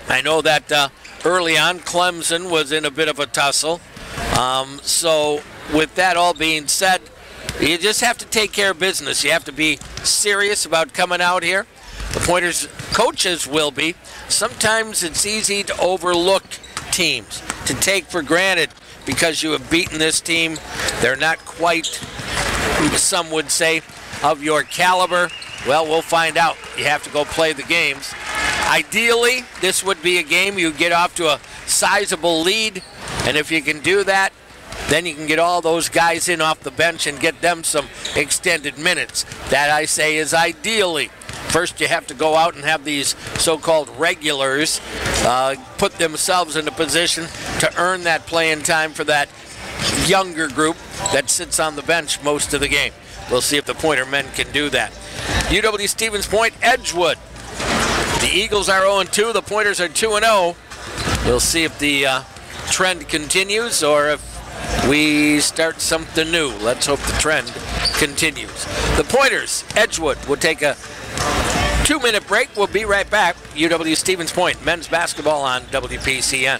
I know that early on Clemson was in a bit of a tussle. So with that all being said, you just have to take care of business. You have to be serious about coming out here. The Pointers coaches will be. Sometimes it's easy to overlook teams, to take for granted because you have beaten this team. They're not quite, some would say, of your caliber. Well, we'll find out. You have to go play the games. Ideally, this would be a game you get off to a sizable lead, and if you can do that, then you can get all those guys in off the bench and get them some extended minutes. That, I say, is ideally. First, you have to go out and have these so-called regulars put themselves in a position to earn that playing time for that younger group that sits on the bench most of the game. We'll see if the Pointer men can do that. UW Stevens Point, Edgewood. The Eagles are 0-2. The Pointers are 2-0. We'll see if the trend continues or if we start something new. Let's hope the trend continues. The Pointers, Edgewood, will take a 2-minute break. We'll be right back. UW Stevens Point, men's basketball on WPCN.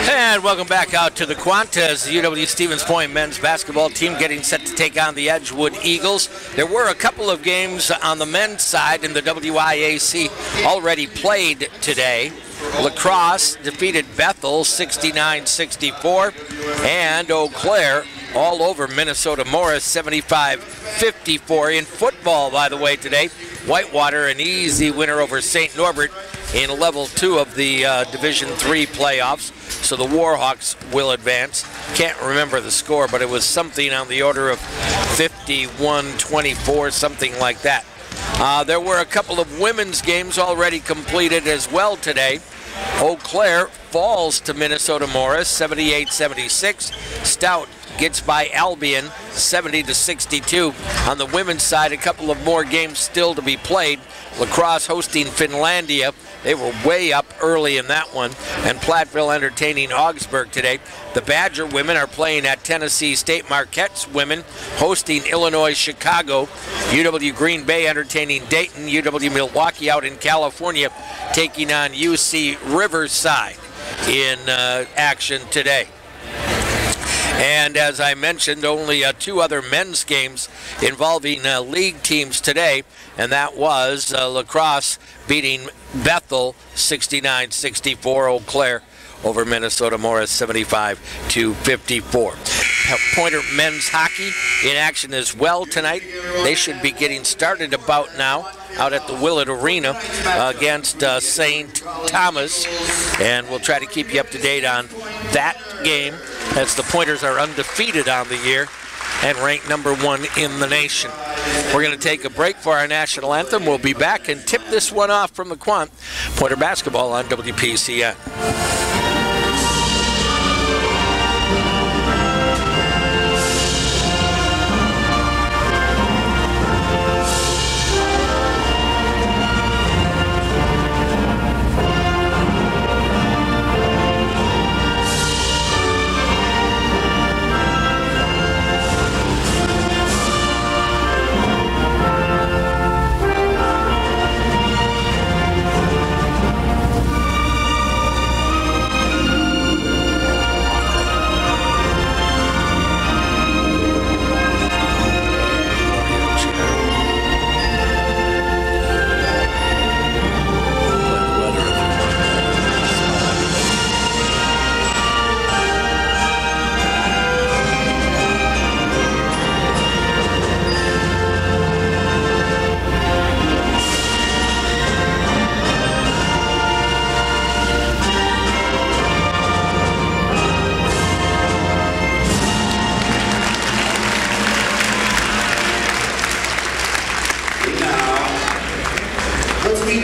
And welcome back out to the Quant as the UW Stevens Point men's basketball team getting set to take on the Edgewood Eagles. There were a couple of games on the men's side in the WIAC already played today. La Crosse defeated Bethel 69-64, and Eau Claire all over Minnesota Morris 75-54. In football, by the way, today, Whitewater an easy winner over St. Norbert in level 2 of the Division III playoffs. So the Warhawks will advance. Can't remember the score, but it was something on the order of 51-24, something like that. There were a couple of women's games already completed as well today. Eau Claire falls to Minnesota Morris 78-76. Stout gets by Albion 70-62. On the women's side, a couple of more games still to be played. La Crosse hosting Finlandia. They were way up early in that one. And Platteville entertaining Augsburg today. The Badger women are playing at Tennessee State. Marquette's women hosting Illinois Chicago. UW Green Bay entertaining Dayton. UW Milwaukee out in California taking on UC Riverside in action today. And as I mentioned, only 2 other men's games involving league teams today, and that was La Crosse beating Bethel 69-64, Eau Claire over Minnesota Morris 75-54. Pointer men's hockey in action as well tonight. They should be getting started about now out at the Willett Arena against St. Thomas, and we'll try to keep you up to date on that game, as the Pointers are undefeated on the year and ranked #1 in the nation. We're going to take a break for our national anthem. We'll be back and tip this one off from the Quant. Pointer basketball on WPCN.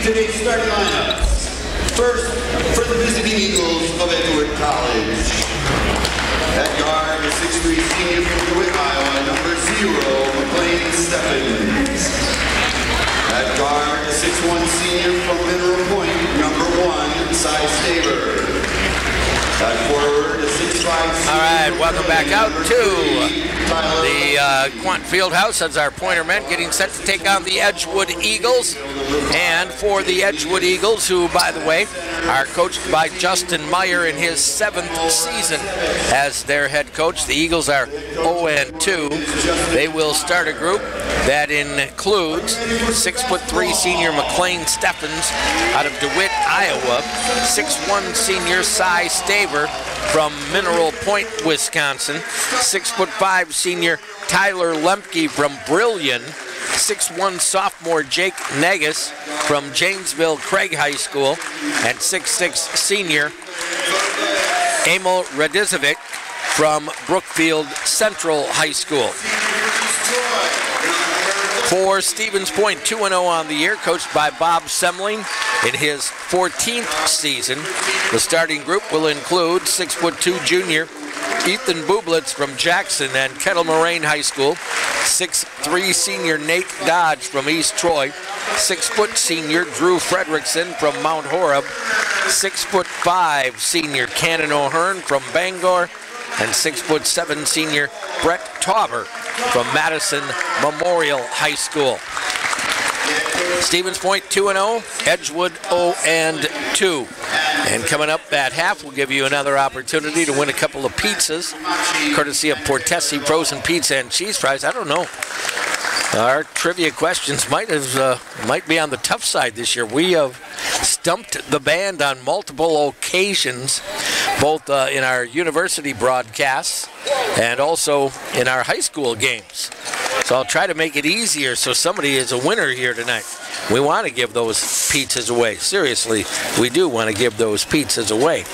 Today's starting lineup. First, for the visiting Eagles of Edgewood College. At guard, the 6'3" senior from DeWitt, Iowa, number 0, McLean Stephens. At guard, the 6'1" senior from Mineral Point, number 1, Cy Staver. At forward, the 6'5" senior. All right, welcome back out to the Quant Fieldhouse as our Pointer men getting set to take on the Edgewood Eagles. And for the Edgewood Eagles, who, by the way, are coached by Justin Meyer in his 7th season as their head coach, the Eagles are 0-2. They will start a group that includes 6'3" senior McLean Stephens out of DeWitt, Iowa, 6'1" senior Cy Staver from Mineral Point, Wisconsin, 6'5" senior Tyler Lemke from Brillion, 6'1" sophomore Jake Negus from Janesville Craig High School, and 6'6" senior Emil Radizovic from Brookfield Central High School. For Stevens Point, 2-0 on the year, coached by Bob Semling in his 14th season. The starting group will include 6'2" junior Ethan Bublitz from Jackson and Kettle Moraine High School, 6'3" senior Nate Dodge from East Troy, 6' senior Drew Fredrickson from Mount Horeb, 6'5" senior Cannon O'Hearn from Bangor, and 6'7" senior Brett Tauber from Madison Memorial High School. Stevens Point 2-0, Edgewood 0-2. And coming up at half, we'll give you another opportunity to win a couple of pizzas, courtesy of Portesi Frozen Pizza and Cheese Fries. I don't know. Our trivia questions might be on the tough side this year. We have stumped the band on multiple occasions, both in our university broadcasts and also in our high school games. So I'll try to make it easier so somebody is a winner here tonight. We want to give those pizzas away. Seriously, we do want to give those pizzas away.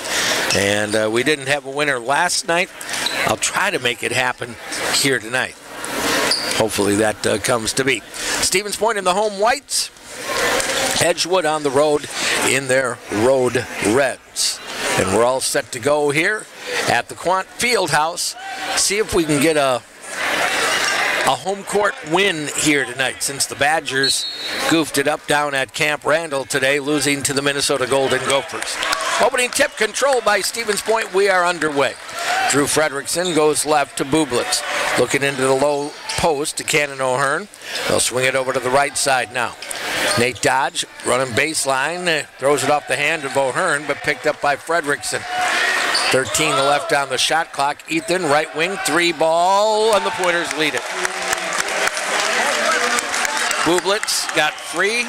And we didn't have a winner last night. I'll try to make it happen here tonight. Hopefully that comes to be. Stevens Point in the home whites. Edgewood on the road in their road reds. And we're all set to go here at the Quant Fieldhouse. See if we can get a home court win here tonight, since the Badgers goofed it up down at Camp Randall today, losing to the Minnesota Golden Gophers. Opening tip controlled by Stevens Point. We are underway. Drew Fredrickson goes left to Bublitz. Looking into the low post to Cannon O'Hearn. They'll swing it over to the right side now. Nate Dodge running baseline, throws it off the hand of O'Hearn, but picked up by Fredrickson. 13 left on the shot clock. Ethan, right wing, 3 ball, and the Pointers lead it. Bublitz got free,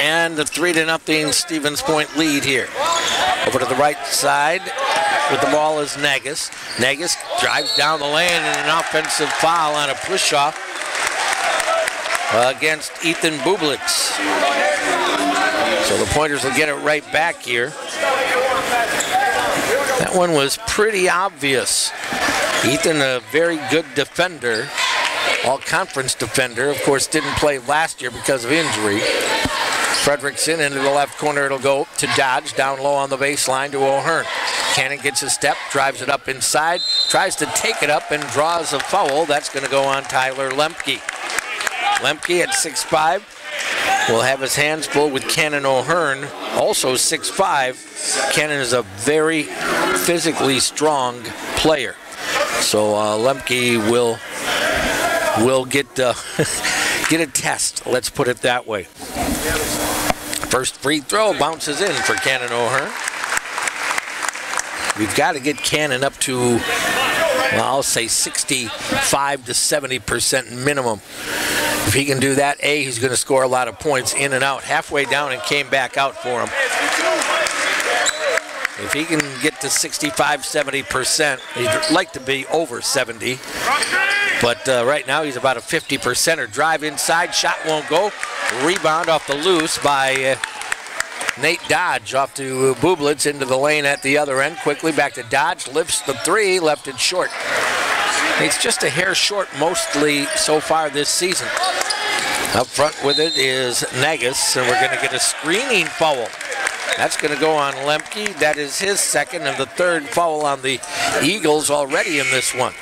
and the 3-0 Stevens Point lead here. Over to the right side with the ball is Negus. Negus drives down the lane and an offensive foul on a push-off against Ethan Bublitz. So the Pointers will get it right back here. That one was pretty obvious. Ethan, a very good defender, all-conference defender. Of course, didn't play last year because of injury. Fredrickson into the left corner. It'll go to Dodge, down low on the baseline to O'Hearn. Cannon gets a step, drives it up inside, tries to take it up and draws a foul. That's going to go on Tyler Lemke. Lemke at 6'5", will have his hands full with Cannon O'Hearn, also 6'5". Cannon is a very physically strong player. So Lemke will get get a test, let's put it that way. First free throw bounces in for Cannon O'Hearn. We've got to get Cannon up to, well, I'll say 65 to 70% minimum. If he can do that, he's going to score a lot of points in and out. Halfway down and came back out for him. If he can get to 65, 70%, he'd like to be over 70. But right now he's about a 50%er. Drive inside, shot won't go. Rebound off the loose by Nate Dodge off to Bublitz into the lane at the other end. Quickly back to Dodge, lifts the three, left it short. It's just a hair short mostly so far this season. Up front with it is Negus, and we're going to get a screening foul. That's going to go on Lemke. That is his second and the third foul on the Eagles already in this one.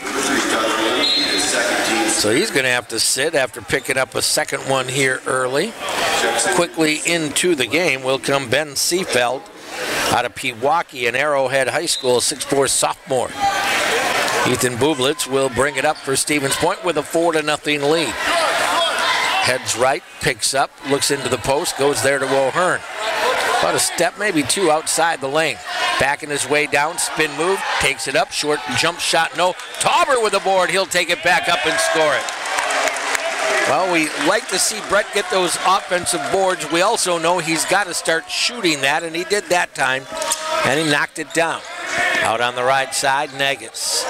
So he's going to have to sit after picking up a second one here early. Quickly into the game will come Ben Seefeld out of Pewaukee and Arrowhead High School, 6'4" sophomore. Ethan Bublitz will bring it up for Stevens Point with a 4-0 lead. Heads right, picks up, looks into the post, goes there to O'Hearn. About a step, maybe two outside the lane. Backing his way down, spin move, takes it up, short jump shot, no. Tauber with the board, he'll take it back up and score it. Well, we like to see Brett get those offensive boards. We also know he's got to start shooting that, and he did that time, and he knocked it down. Out on the right side, Negus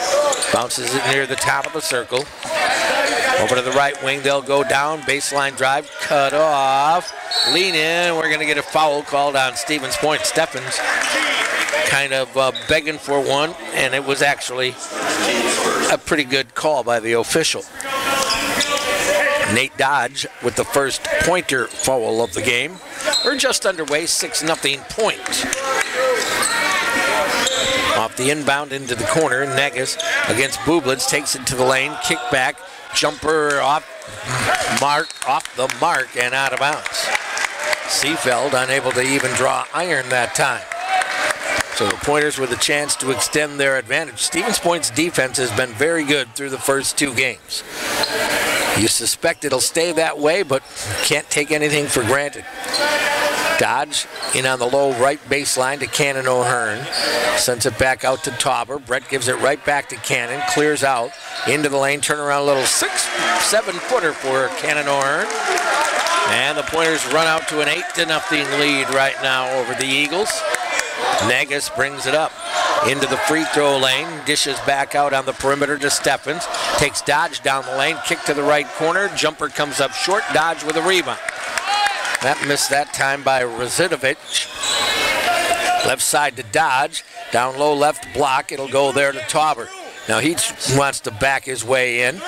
bounces it near the top of the circle. Over to the right wing, they'll go down, baseline drive, cut off, lean in. We're going to get a foul called on Stevens Point. Steffens kind of begging for one, and it was actually a pretty good call by the official. Nate Dodge with the first pointer foul of the game. We're just underway, 6-0 Point. Off the inbound into the corner, Negus against Bublitz, takes it to the lane, kick back, jumper off the mark and out of bounds. Seefeld unable to even draw iron that time. So the Pointers with a chance to extend their advantage. Stevens Point's defense has been very good through the first two games. You suspect it'll stay that way, but can't take anything for granted. Dodge in on the low right baseline to Cannon O'Hearn. Sends it back out to Tauber. Brett gives it right back to Cannon. Clears out into the lane. Turn around a little 6-7 footer for Cannon O'Hearn. And the Pointers run out to an 8-0 lead right now over the Eagles. Negus brings it up into the free throw lane. Dishes back out on the perimeter to Steffens. Takes Dodge down the lane. Kick to the right corner. Jumper comes up short. Dodge with a rebound. That missed that time by Razidovic. Left side to Dodge. Down low left block. It'll go there to Tauber. Now he wants to back his way in.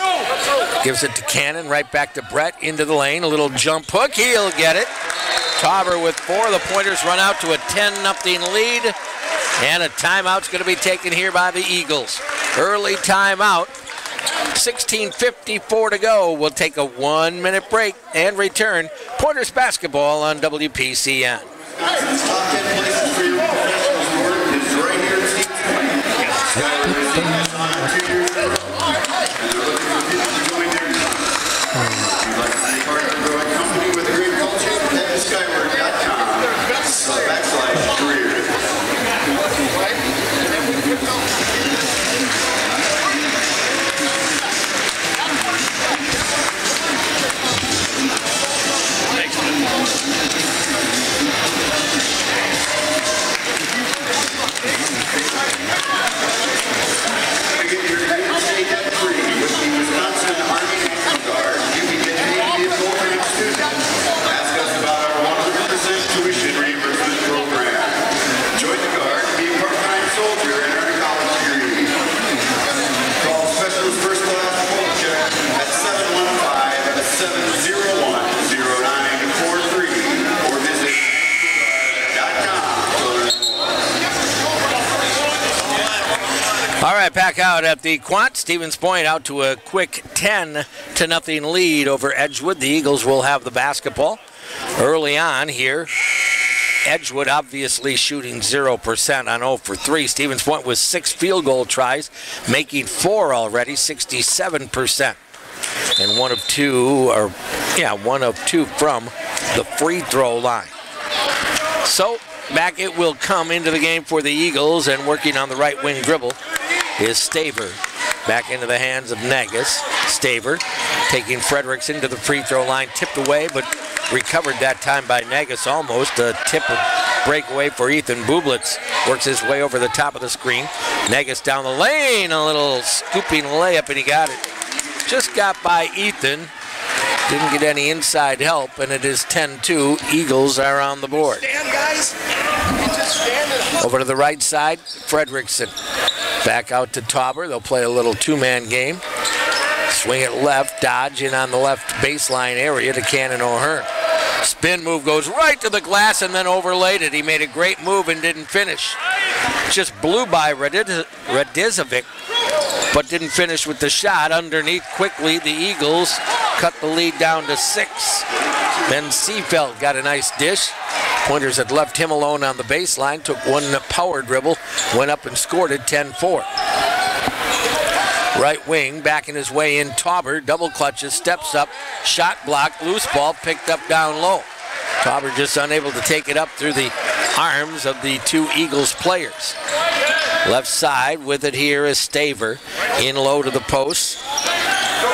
Gives it to Cannon. Right back to Brett. Into the lane. A little jump hook. He'll get it. Tauber with 4. The Pointers run out to a 10-0 lead. And a timeout's going to be taken here by the Eagles. Early timeout. 16:54 to go. We'll take a 1-minute break and return. Pointers basketball on WPCN. back out at the Quant. Stevens Point out to a quick 10-0 lead over Edgewood. The Eagles will have the basketball early on here. Edgewood obviously shooting 0% on 0 for 3. Stevens Point with 6 field goal tries, making 4 already, 67%. And one of two from the free throw line. So back it will come into the game for the Eagles, and working on the right wing dribble is Staver. Back into the hands of Negus. Staver taking Frederickson to the free throw line, tipped away, but recovered that time by Negus almost. A tip breakaway for Ethan Bublitz. Works his way over the top of the screen. Negus down the lane, a little scooping layup, and he got it. Just got by Ethan. Didn't get any inside help, and it is 10-2. Eagles are on the board. Stand, guys. Over to the right side, Frederickson. Back out to Tauber. They'll play a little two-man game. Swing it left, dodge in on the left baseline area to Cannon O'Hearn. Spin move goes right to the glass and then overlaid it. He made a great move and didn't finish. Just blew by Radizovic, but didn't finish with the shot. Underneath quickly, the Eagles cut the lead down to 6. Then Seafeld got a nice dish. Pointers had left him alone on the baseline, took one power dribble, went up and scored it 10-4. Right wing, backing his way in, Tauber, double clutches, steps up, shot block, loose ball, picked up down low. Tauber just unable to take it up through the arms of the two Eagles players. Left side with it here is Staver, in low to the post.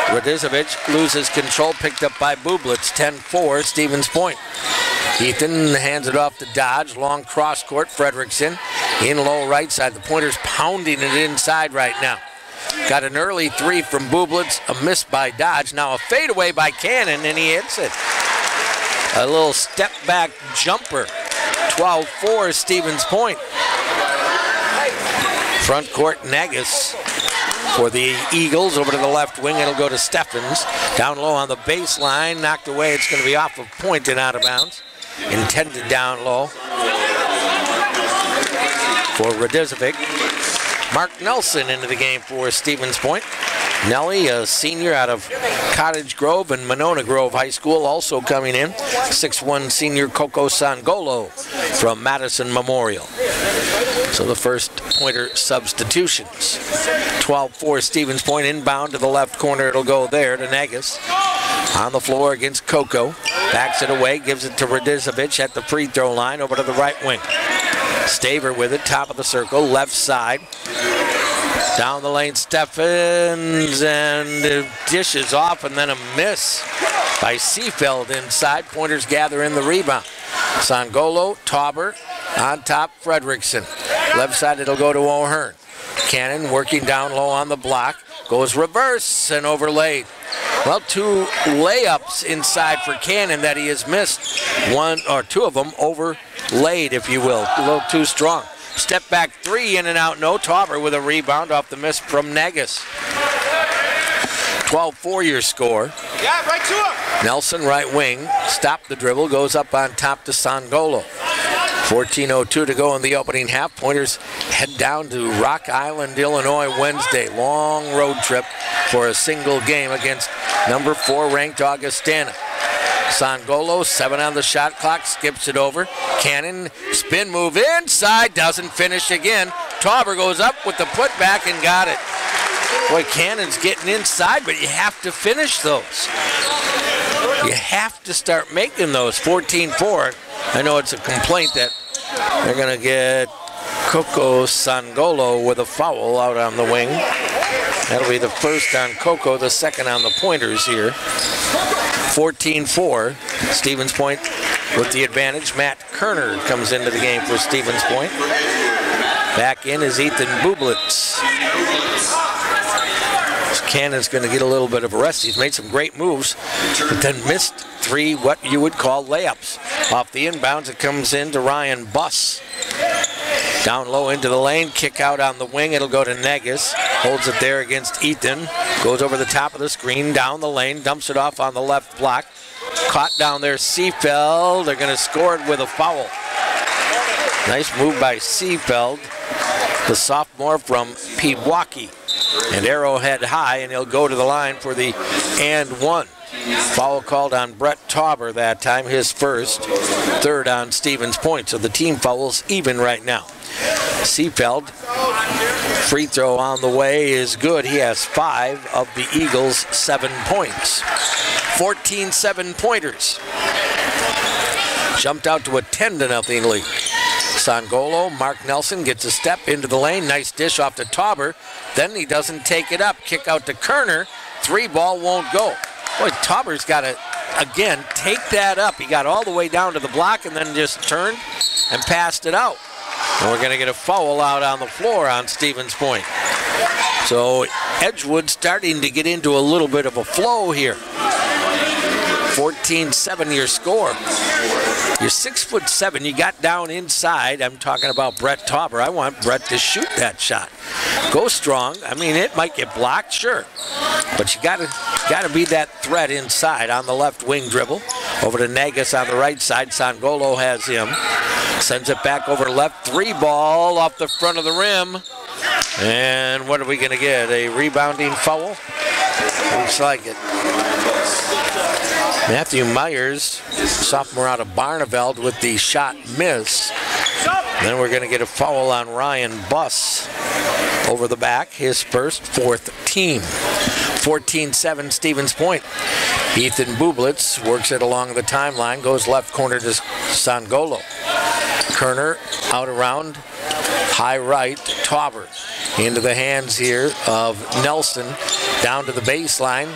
Radizovic loses control, picked up by Bublitz, 10-4, Stevens Point. Ethan hands it off to Dodge, long cross court, Frederickson, in low right side. The Pointers pounding it inside right now. Got an early 3 from Bublitz, a miss by Dodge. Now a fadeaway by Cannon, and he hits it. A little step back jumper. 12-4 Stevens Point. Front court Negus for the Eagles. Over to the left wing, it'll go to Steffens. Down low on the baseline, knocked away. It's going to be off of point and out of bounds. Intended down low for Radizovic. Mark Nelson into the game for Stevens Point. Nelly, a senior out of Cottage Grove and Monona Grove High School, also coming in. 6'1" senior Coco Sangolo from Madison Memorial. So the first Pointer substitutions. 12-4 Stevens Point, inbound to the left corner. It'll go there to Negus. On the floor against Coco. Backs it away, gives it to Radizovic at the free throw line, over to the right wing. Staver with it, top of the circle, left side. Down the lane, Steffens, and dishes off, and then a miss by Seafeld inside. Pointers gather in the rebound. Sangolo, Tauber, on top, Frederickson. Left side, it'll go to O'Hearn. Cannon working down low on the block. Goes reverse and overlaid. Well, 2 layups inside for Cannon that he has missed. 1 or 2 of them overlaid, if you will. A little too strong. Step back 3, in and out, no. Tauber with a rebound off the miss from Negus. 12-4 your score. Yeah, right to him. Nelson, right wing, stopped the dribble, goes up on top to Sangolo. 14:02 to go in the opening half. Pointers head down to Rock Island, Illinois Wednesday. Long road trip for a single game against number 4 ranked Augustana. Sangolo, 7 on the shot clock, skips it over. Cannon, spin move inside, doesn't finish again. Tauber goes up with the putback and got it. Boy, Cannon's getting inside, but you have to finish those. You have to start making those. 14-4. I know it's a complaint that they're going to get Coco Sangolo with a foul out on the wing. That'll be the first on Coco, the second on the Pointers here. 14-4, Stevens Point with the advantage. Matt Kerner comes into the game for Stevens Point. Back in is Ethan Bublitz. Cannon's going to get a little bit of a rest. He's made some great moves, but then missed 3 what you would call layups. Off the inbounds, it comes in to Ryan Buss. Down low into the lane, kick out on the wing. It'll go to Negus. Holds it there against Ethan. Goes over the top of the screen, down the lane, dumps it off on the left block. Caught down there, Seafeld. They're going to score it with a foul. Nice move by Seafeld. the sophomore from Pewaukee. And Arrowhead High, and he'll go to the line for the and one. Foul called on Brett Tauber that time, his first, third on Stevens Point. So the team fouls even right now. Seefeld, free throw on the way is good. He has 5 of the Eagles' 7 points. 14 7-pointers. Jumped out to a 10-0 lead. Sangolo, Mark Nelson gets a step into the lane. Nice dish off to Tauber. Then he doesn't take it up. Kick out to Kerner. 3-ball won't go. Boy, Tauber's got to, again, take that up. He got all the way down to the block and then just turned and passed it out. And we're going to get a foul out on the floor on Stevens Point. So Edgewood starting to get into a little bit of a flow here. 14-7 your score. You're 6'7". You got down inside. I'm talking about Brett Tauber. I want Brett to shoot that shot. Go strong. I mean, it might get blocked, sure, but you got to be that threat inside on the left wing dribble. Over to Nagus on the right side. Sangolo has him. Sends it back over to left. 3-ball off the front of the rim. And what are we going to get? A rebounding foul? Looks like it. Matthew Myers, sophomore out of Barneveld, with the shot miss. Then we're going to get a foul on Ryan Buss over the back, his first, 4th team. 14-7 Stevens Point. Ethan Bublitz works it along the timeline, goes left corner to Sangolo. Kerner out around, high right, Tauber. Into the hands here of Nelson, down to the baseline,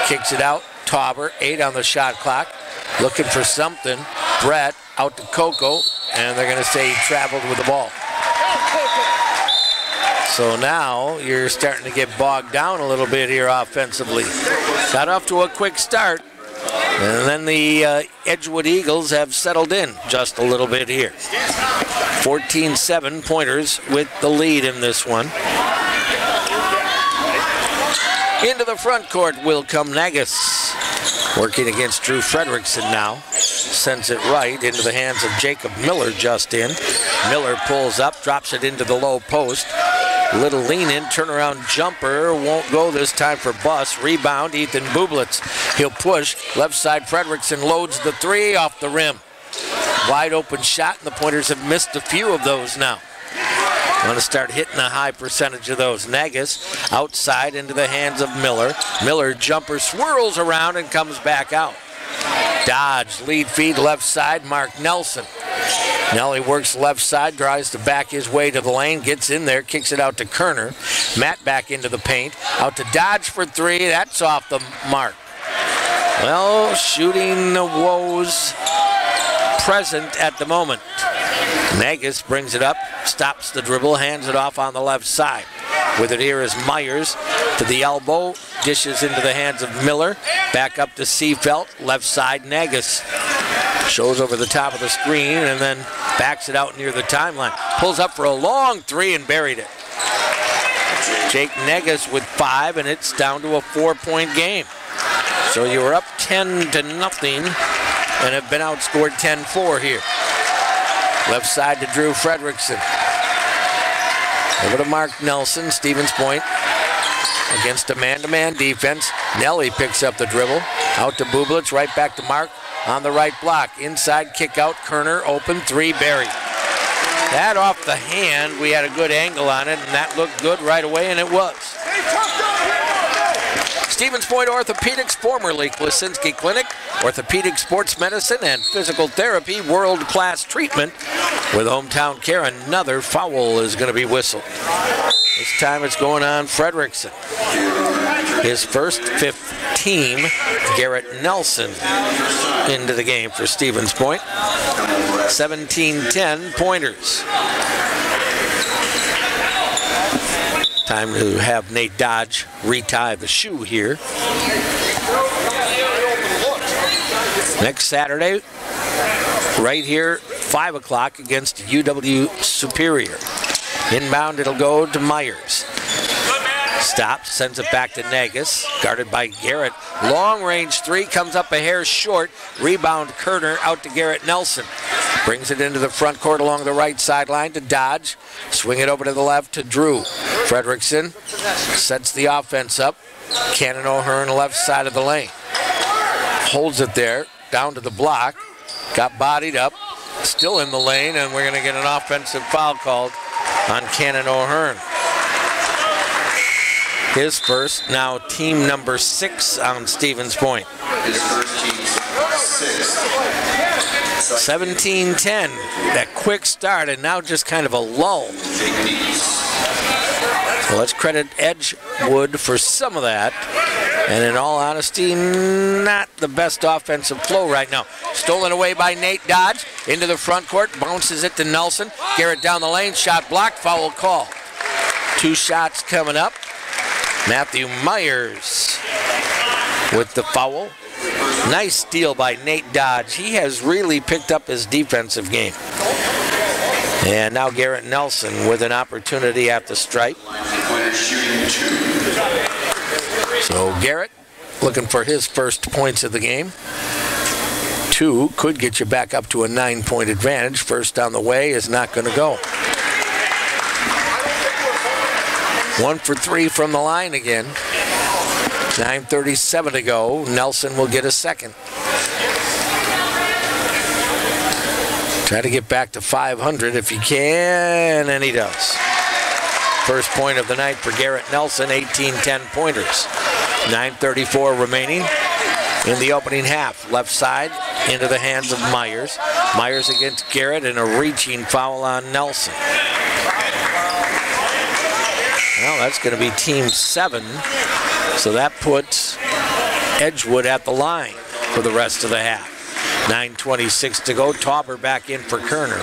kicks it out. Tauber, 8 on the shot clock, looking for something. Brett out to Coco, and they're going to say he traveled with the ball. So now you're starting to get bogged down a little bit here offensively. Got off to a quick start, and then the Edgewood Eagles have settled in just a little bit here. 14-7 Pointers with the lead in this one. Into the front court will come Nagus. Working against Drew Frederickson now. Sends it right into the hands of Jacob Miller just in. Miller pulls up, drops it into the low post. Little lean in, turnaround jumper. Won't go this time for Buss. Rebound, Ethan Bublitz. He'll push. Left side, Frederickson loads the 3 off the rim. Wide open shot, and the Pointers have missed a few of those now. Want to start hitting a high percentage of those. Nagus outside into the hands of Miller. Miller jumper swirls around and comes back out. Dodge, lead feed left side, Mark Nelson. Nelly works left side, tries to back his way to the lane, gets in there, kicks it out to Kerner. Matt back into the paint, out to Dodge for 3, that's off the mark. Well, shooting woes present at the moment. Nagus brings it up, stops the dribble, hands it off on the left side. With it here is Myers to the elbow, dishes into the hands of Miller, back up to Seefeld, left side Nagus. Shows over the top of the screen and then backs it out near the timeline. Pulls up for a long 3 and buried it. Jake Nagus with 5, and it's down to a 4-point game. So you were up 10-0 and have been outscored 10-4 here. Left side to Drew Frederickson. Over to Mark Nelson, Stevens Point. Against a man-to-man defense. Nelly picks up the dribble. Out to Bublitz, right back to Mark on the right block. Inside kick out, Kerner, open 3, buried. That off the hand, we had a good angle on it, and that looked good right away, and it was. Stevens Point Orthopedics, formerly Klasinski Clinic, orthopedic sports medicine and physical therapy, world-class treatment. With hometown care, another foul is going to be whistled. This time it's going on Frederickson. His first, 5th team, Garrett Nelson, into the game for Stevens Point. 17-10 Pointers. Time to have Nate Dodge retie the shoe here. Next Saturday, right here, 5 o'clock against UW Superior. Inbound, it'll go to Myers. Stops, sends it back to Nagus, guarded by Garrett. Long range 3, comes up a hair short. Rebound Kerner, out to Garrett Nelson. Brings it into the front court along the right sideline to Dodge. Swing it over to the left to Drew. Fredrickson sets the offense up. Cannon O'Hearn left side of the lane. Holds it there, down to the block. Got bodied up. Still in the lane, and we're going to get an offensive foul called on Cannon O'Hearn. His first, now team number 6 on Stevens Point. His first team 6. 17-10, that quick start, and now just kind of a lull. Well, let's credit Edgewood for some of that. And in all honesty, not the best offensive flow right now. Stolen away by Nate Dodge into the front court, bounces it to Nelson. Garrett down the lane, shot blocked, foul call. 2 shots coming up. Matthew Myers with the foul. Nice steal by Nate Dodge. He has really picked up his defensive game. And now Garrett Nelson with an opportunity at the stripe. So Garrett looking for his first points of the game. 2 could get you back up to a 9-point advantage. First on the way is not going to go. 1 for 3 from the line again. 9:37 to go. Nelson will get a second. Try to get back to 500 if he can, and he does. First point of the night for Garrett Nelson, 18 10-pointers. 9:34 remaining in the opening half. Left side into the hands of Myers. Myers against Garrett, and a reaching foul on Nelson. Well, that's going to be team 7. So that puts Edgewood at the line for the rest of the half. 9:26 to go. Tauber back in for Kerner.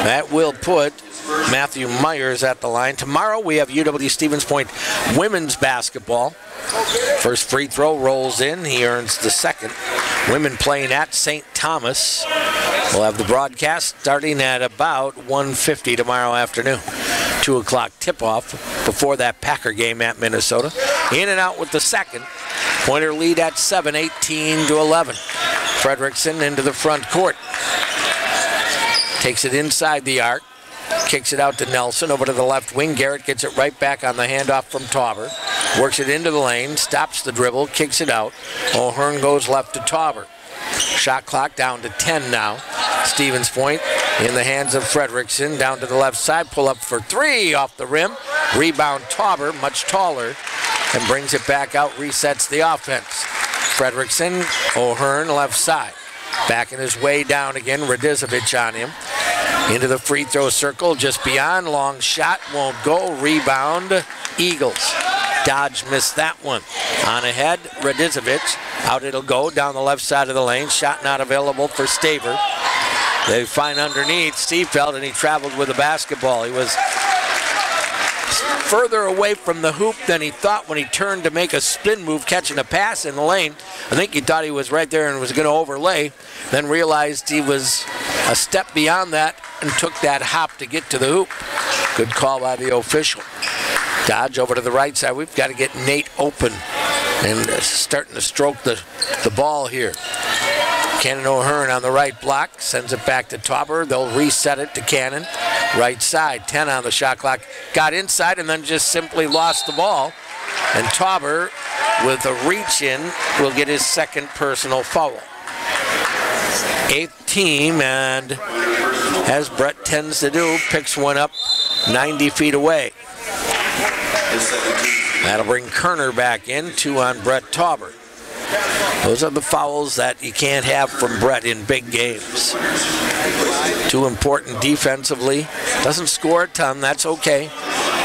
That will put Matthew Myers at the line. Tomorrow we have UW Stevens Point women's basketball. First free throw rolls in. He earns the second. Women playing at St. Thomas. We'll have the broadcast starting at about 1:50 tomorrow afternoon. 2 o'clock tip-off before that Packer game at Minnesota. In and out with the second. Pointer lead at 7, 18-11. Fredrickson into the front court. Takes it inside the arc. Kicks it out to Nelson over to the left wing. Garrett gets it right back on the handoff from Tauber. Works it into the lane. Stops the dribble. Kicks it out. O'Hearn goes left to Tauber. Shot clock down to 10 now. Stevens Point in the hands of Fredrickson. Down to the left side. Pull up for 3 off the rim. Rebound Tauber, much taller, and brings it back out. Resets the offense. Fredrickson, O'Hearn left side. Backing his way down again. Radicevic on him. Into the free throw circle. Just beyond. Long shot. Won't go. Rebound. Eagles. Dodge missed that one. On ahead. Radicevic. Out it'll go. Down the left side of the lane. Shot not available for Staver. They find underneath Stiefeld, and he traveled with the basketball. He was further away from the hoop than he thought when he turned to make a spin move, catching a pass in the lane. I think he thought he was right there and was going to overlay, then realized he was a step beyond that and took that hop to get to the hoop. Good call by the official. Dodge over to the right side. We've got to get Nate open and starting to stroke the ball here. Cannon O'Hearn on the right block, sends it back to Tauber. They'll reset it to Cannon. Right side, 10 on the shot clock. Got inside and then just simply lost the ball. And Tauber, with a reach in, will get his second personal foul. 8th team, and as Brett tends to do, picks one up 90 feet away. That'll bring Kerner back in, 2 on Brett Tauber. Those are the fouls that you can't have from Brett in big games. Too important defensively. Doesn't score a ton, that's okay.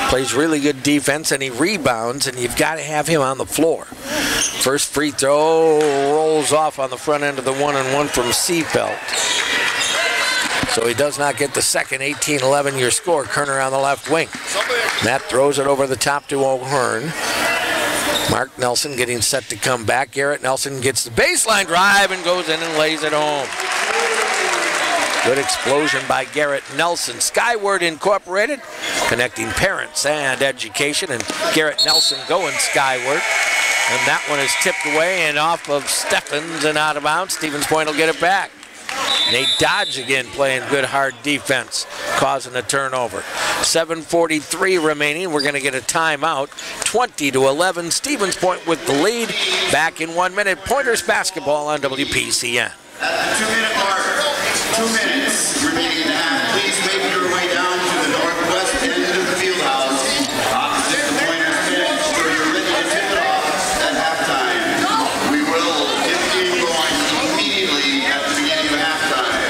Plays really good defense, and he rebounds, and you've got to have him on the floor. First free throw rolls off on the front end of the 1-and-1 from Seafeld. So he does not get the second. 18-11 your score. Kerner on the left wing. Matt throws it over the top to O'Hearn. Mark Nelson getting set to come back. Garrett Nelson gets the baseline drive and goes in and lays it home. Good explosion by Garrett Nelson. Skyward Incorporated, connecting parents and education, and Garrett Nelson going skyward. And that one is tipped away and off of Steffens and out of bounds. Stevens Point will get it back. Nate Dodge again playing good hard defense, causing a turnover. 7:43 remaining. We're going to get a timeout. 20-11. Stevens Point with the lead. Back in 1 minute. Pointers basketball on WPCN. At the 2-minute mark, 2 minutes remaining in the half. Please make your way down to the northwest end of the field house, opposite the Pointers bench, where you're ready to tip it off at halftime. We will get the game going immediately at the beginning of halftime.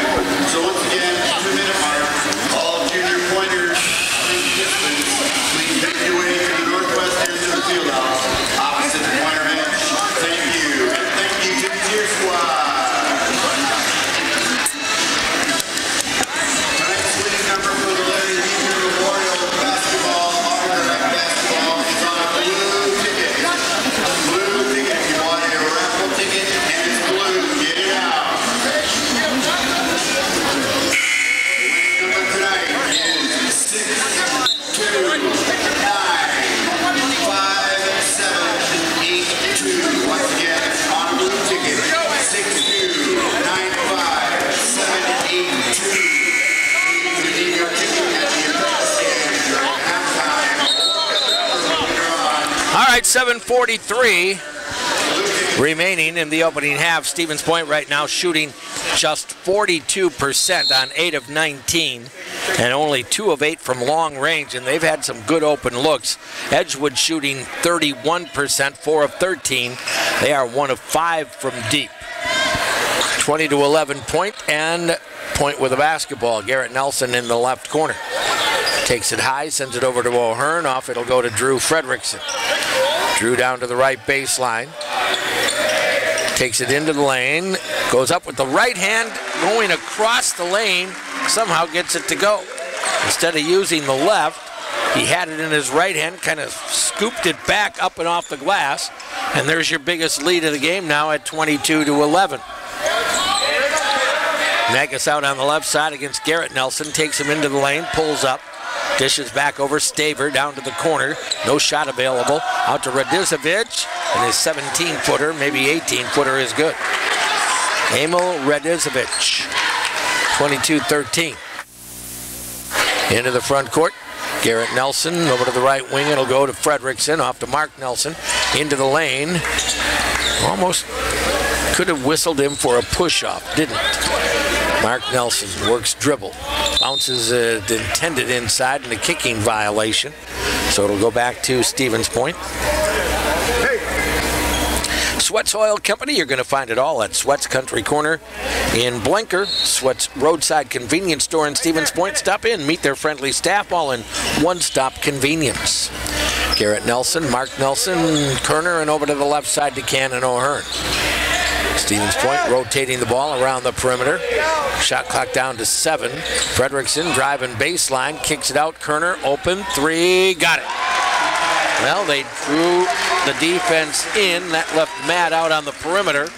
So once again, 2-minute mark, all junior Pointers participants, please make your way to the northwest end of the field house, opposite the Pointer bench. Thank you, and thank you to the cheer squad. All right, 7:43 remaining in the opening half. Stevens Point right now shooting just 42% on 8 of 19 and only 2 of 8 from long range, and they've had some good open looks. Edgewood shooting 31%, 4 of 13. They are 1 of 5 from deep. 20-11 Point, and Point with a basketball. Garrett Nelson in the left corner. Takes it high, sends it over to O'Hearn. Off it'll go to Drew Fredrickson. Drew down to the right baseline. Takes it into the lane. Goes up with the right hand, going across the lane. Somehow gets it to go. Instead of using the left, he had it in his right hand, kind of scooped it back up and off the glass. And there's your biggest lead of the game now at 22-11. Magus out on the left side against Garrett Nelson. Takes him into the lane, pulls up. Dishes back over Staver down to the corner. No shot available. Out to Radizovic. And his 17-footer, maybe 18-footer is good. Emil Radizovic. 22-13. Into the front court. Garrett Nelson over to the right wing. It'll go to Fredrickson. Off to Mark Nelson. Into the lane. Almost could have whistled him for a push-off. Didn't. Mark Nelson works dribble. Bounces intended inside in a kicking violation. So it'll go back to Stevens Point. Sweats Oil Company, you're going to find it all at Sweats Country Corner in Blinker. Sweats Roadside Convenience Store in Stevens Point. Stop in, meet their friendly staff, all in one-stop convenience. Garrett Nelson, Mark Nelson, Kerner, and over to the left side to Cannon O'Hearn. Stevens Point rotating the ball around the perimeter. Shot clock down to 7. Fredrickson driving baseline, kicks it out. Kerner open, 3, got it. Well, they drew the defense in. That left Matt out on the perimeter.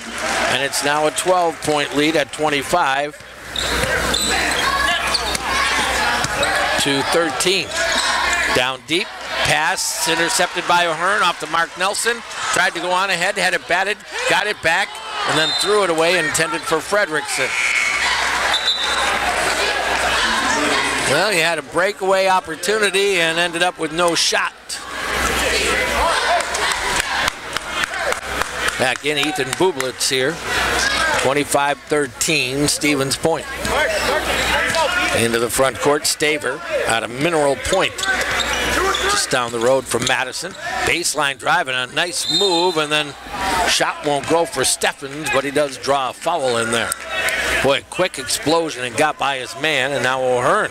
And it's now a 12-point lead at 25-13. Down deep. Pass intercepted by O'Hearn off to Mark Nelson. Tried to go on ahead, had it batted, got it back, and then threw it away, intended for Fredrickson. Well, he had a breakaway opportunity and ended up with no shot. Back in, Ethan Bublitz here. 25-13, Stevens Point. Into the front court, Staver out of Mineral Point. Just down the road from Madison. Baseline driving, a nice move, and then shot won't go for Steffens, but he does draw a foul in there. Boy, quick explosion and got by his man, and now O'Hearn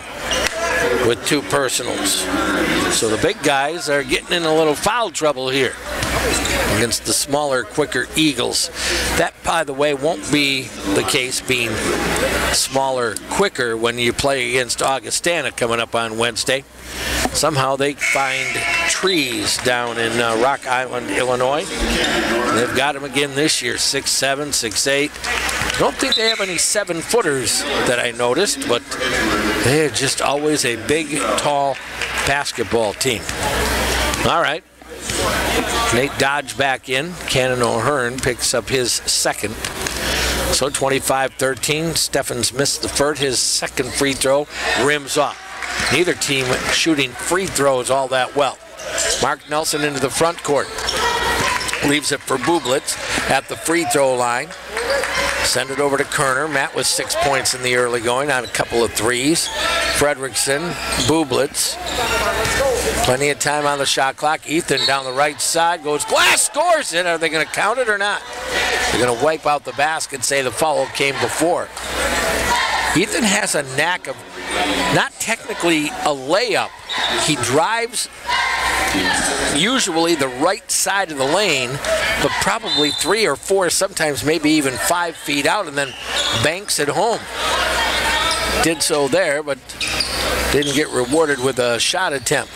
with 2 personals. So the big guys are getting in a little foul trouble here against the smaller, quicker Eagles. That, by the way, won't be the case being smaller, quicker when you play against Augustana coming up on Wednesday. Somehow they find trees down in Rock Island, Illinois. They've got them again this year, 6'7", 6'8". I don't think they have any 7-footers that I noticed, but they're just always a big, tall basketball team. All right. Nate Dodge back in. Cannon O'Hearn picks up his second. So 25-13. Steffens missed the first. His second free throw rims off. Neither team shooting free throws all that well. Mark Nelson into the front court. Leaves it for Bublitz at the free throw line. Send it over to Kerner. Matt with 6 points in the early going on a couple of threes. Fredrickson, Bublitz. Plenty of time on the shot clock. Ethan down the right side goes glass, scores it. Are they going to count it or not? They're going to wipe out the basket, say the foul came before. Ethan has a knack of not technically a layup. He drives usually the right side of the lane, but probably 3 or 4, sometimes maybe even 5 feet out, and then banks it home. Did so there, but didn't get rewarded with a shot attempt.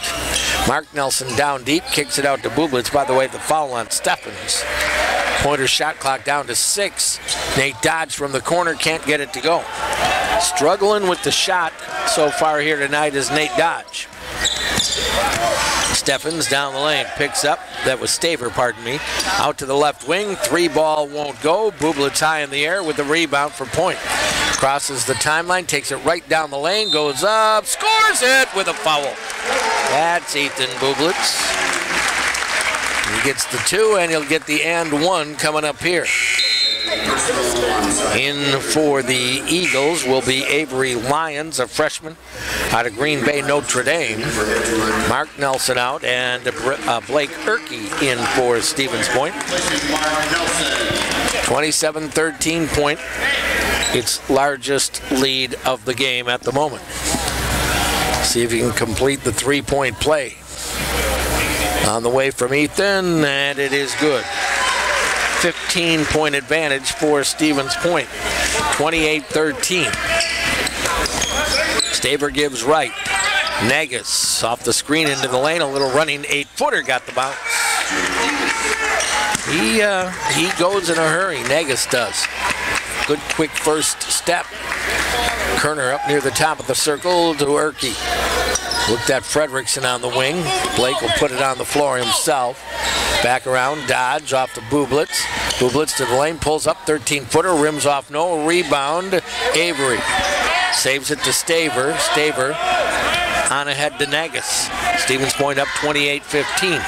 Mark Nelson down deep, kicks it out to Bublitz. By the way, the foul on Steffens. Pointer shot clock down to 6. Nate Dodge from the corner can't get it to go. Struggling with the shot so far here tonight is Nate Dodge. Steffens down the lane, picks up, that was Staver, pardon me, out to the left wing, 3 ball won't go. Bublitz high in the air with the rebound for point. Crosses the timeline, takes it right down the lane, goes up, scores it with a foul. That's Ethan Bublitz. He gets the 2, and he'll get the and 1 coming up here. In for the Eagles will be Avery Lyons, a freshman out of Green Bay, Notre Dame. Mark Nelson out, and Blake Erkey in for Stevens Point. 27-13 point. Its largest lead of the game at the moment. See if he can complete the 3-point play. On the way from Ethan, and it is good. 15-point advantage for Stevens Point. 28-13. Staver gives right. Negus off the screen into the lane. A little running 8-footer got the bounce. He goes in a hurry. Negus does. Good quick first step. Kerner up near the top of the circle to Erkey. Looked at Fredrickson on the wing. Blake will put it on the floor himself. Back around, Dodge off to Bublitz. Bublitz to the lane, pulls up, 13-footer, rims off, no rebound. Avery saves it to Staver. Staver on ahead to Negus. Stevens Point up 28-15.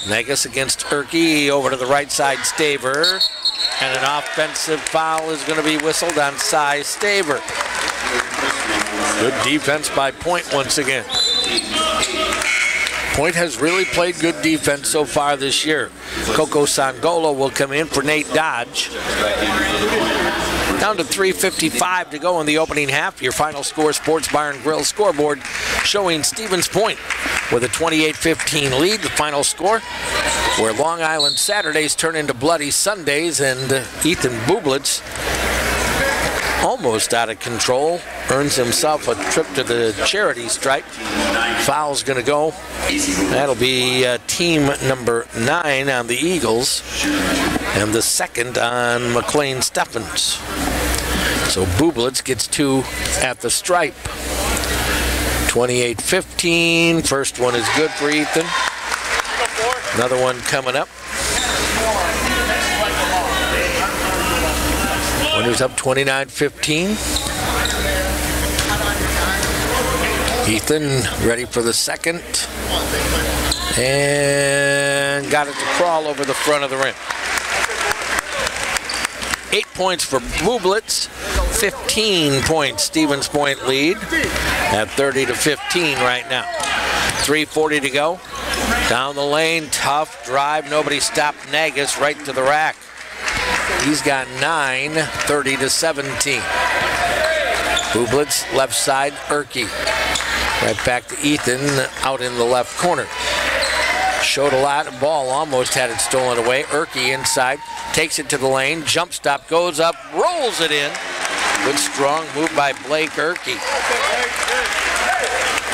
Negus against Erkey, over to the right side, Staver. And an offensive foul is going to be whistled on Cy Staver. Good defense by Point once again. Point has really played good defense so far this year. Coco Sangolo will come in for Nate Dodge. Down to 3:55 to go in the opening half. Your final score, Sports Bar and Grill scoreboard showing Stevens Point with a 28-15 lead. The final score, where Long Island Saturdays turn into Bloody Sundays, and Ethan Bublitz, almost out of control, earns himself a trip to the charity stripe. Foul's going to go. That'll be team number 9 on the Eagles, and the second on McLean Steffens. So Bublitz gets 2 at the stripe. 28-15. First one is good for Ethan. Another one coming up. Winner's up 29-15. Ethan ready for the second. And got it to crawl over the front of the rim. 8 points for Bublitz. 15 points Stevens Point lead at 30-15 right now. 3:40 to go. Down the lane, tough drive. Nobody stopped Negus, right to the rack. He's got 9, 30-17. Bublitz, left side, Erkey. Right back to Ethan, out in the left corner. Showed a lot of ball, almost had it stolen away. Erkey inside, takes it to the lane, jump stop, goes up, rolls it in. Good strong move by Blake Erkey.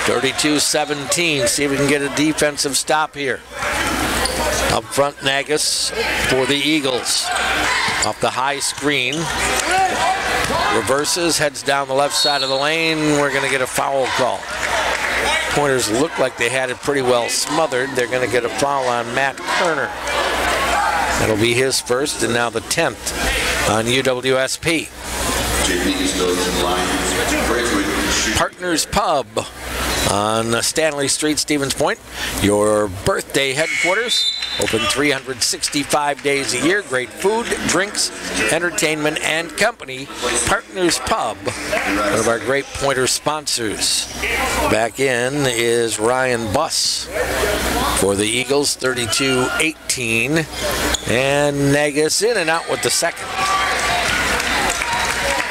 32-17, see if we can get a defensive stop here. Up front, Negus for the Eagles. Off the high screen. Reverses, heads down the left side of the lane. We're going to get a foul call. Pointers look like they had it pretty well smothered. They're going to get a foul on Matt Kerner. That'll be his first, and now the 10th on UWSP. Partners Pub on Stanley Street, Stevens Point. Your birthday headquarters. Open 365 days a year. Great food, drinks, entertainment, and company. Partners Pub, one of our great Pointer sponsors. Back in is Ryan Buss for the Eagles, 32-18. And Negus in and out with the second.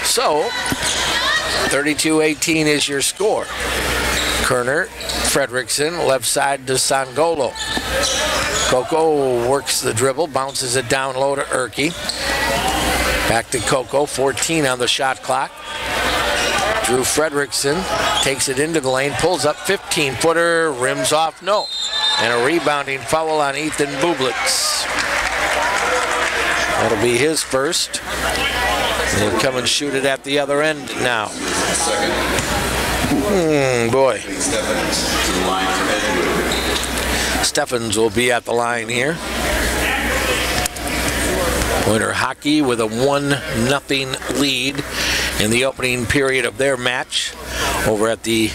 So, 32-18 is your score. Kerner, Fredrickson, left side to Sangolo. Coco works the dribble, bounces it down low to Erke. Back to Coco, 14 on the shot clock. Drew Fredrickson takes it into the lane, pulls up 15-footer, rims off, no. And a rebounding foul on Ethan Bublitz. That'll be his first. He'll come and shoot it at the other end now. Boy. Steffens will be at the line here. Pointer hockey with a 1-0 lead in the opening period of their match over at the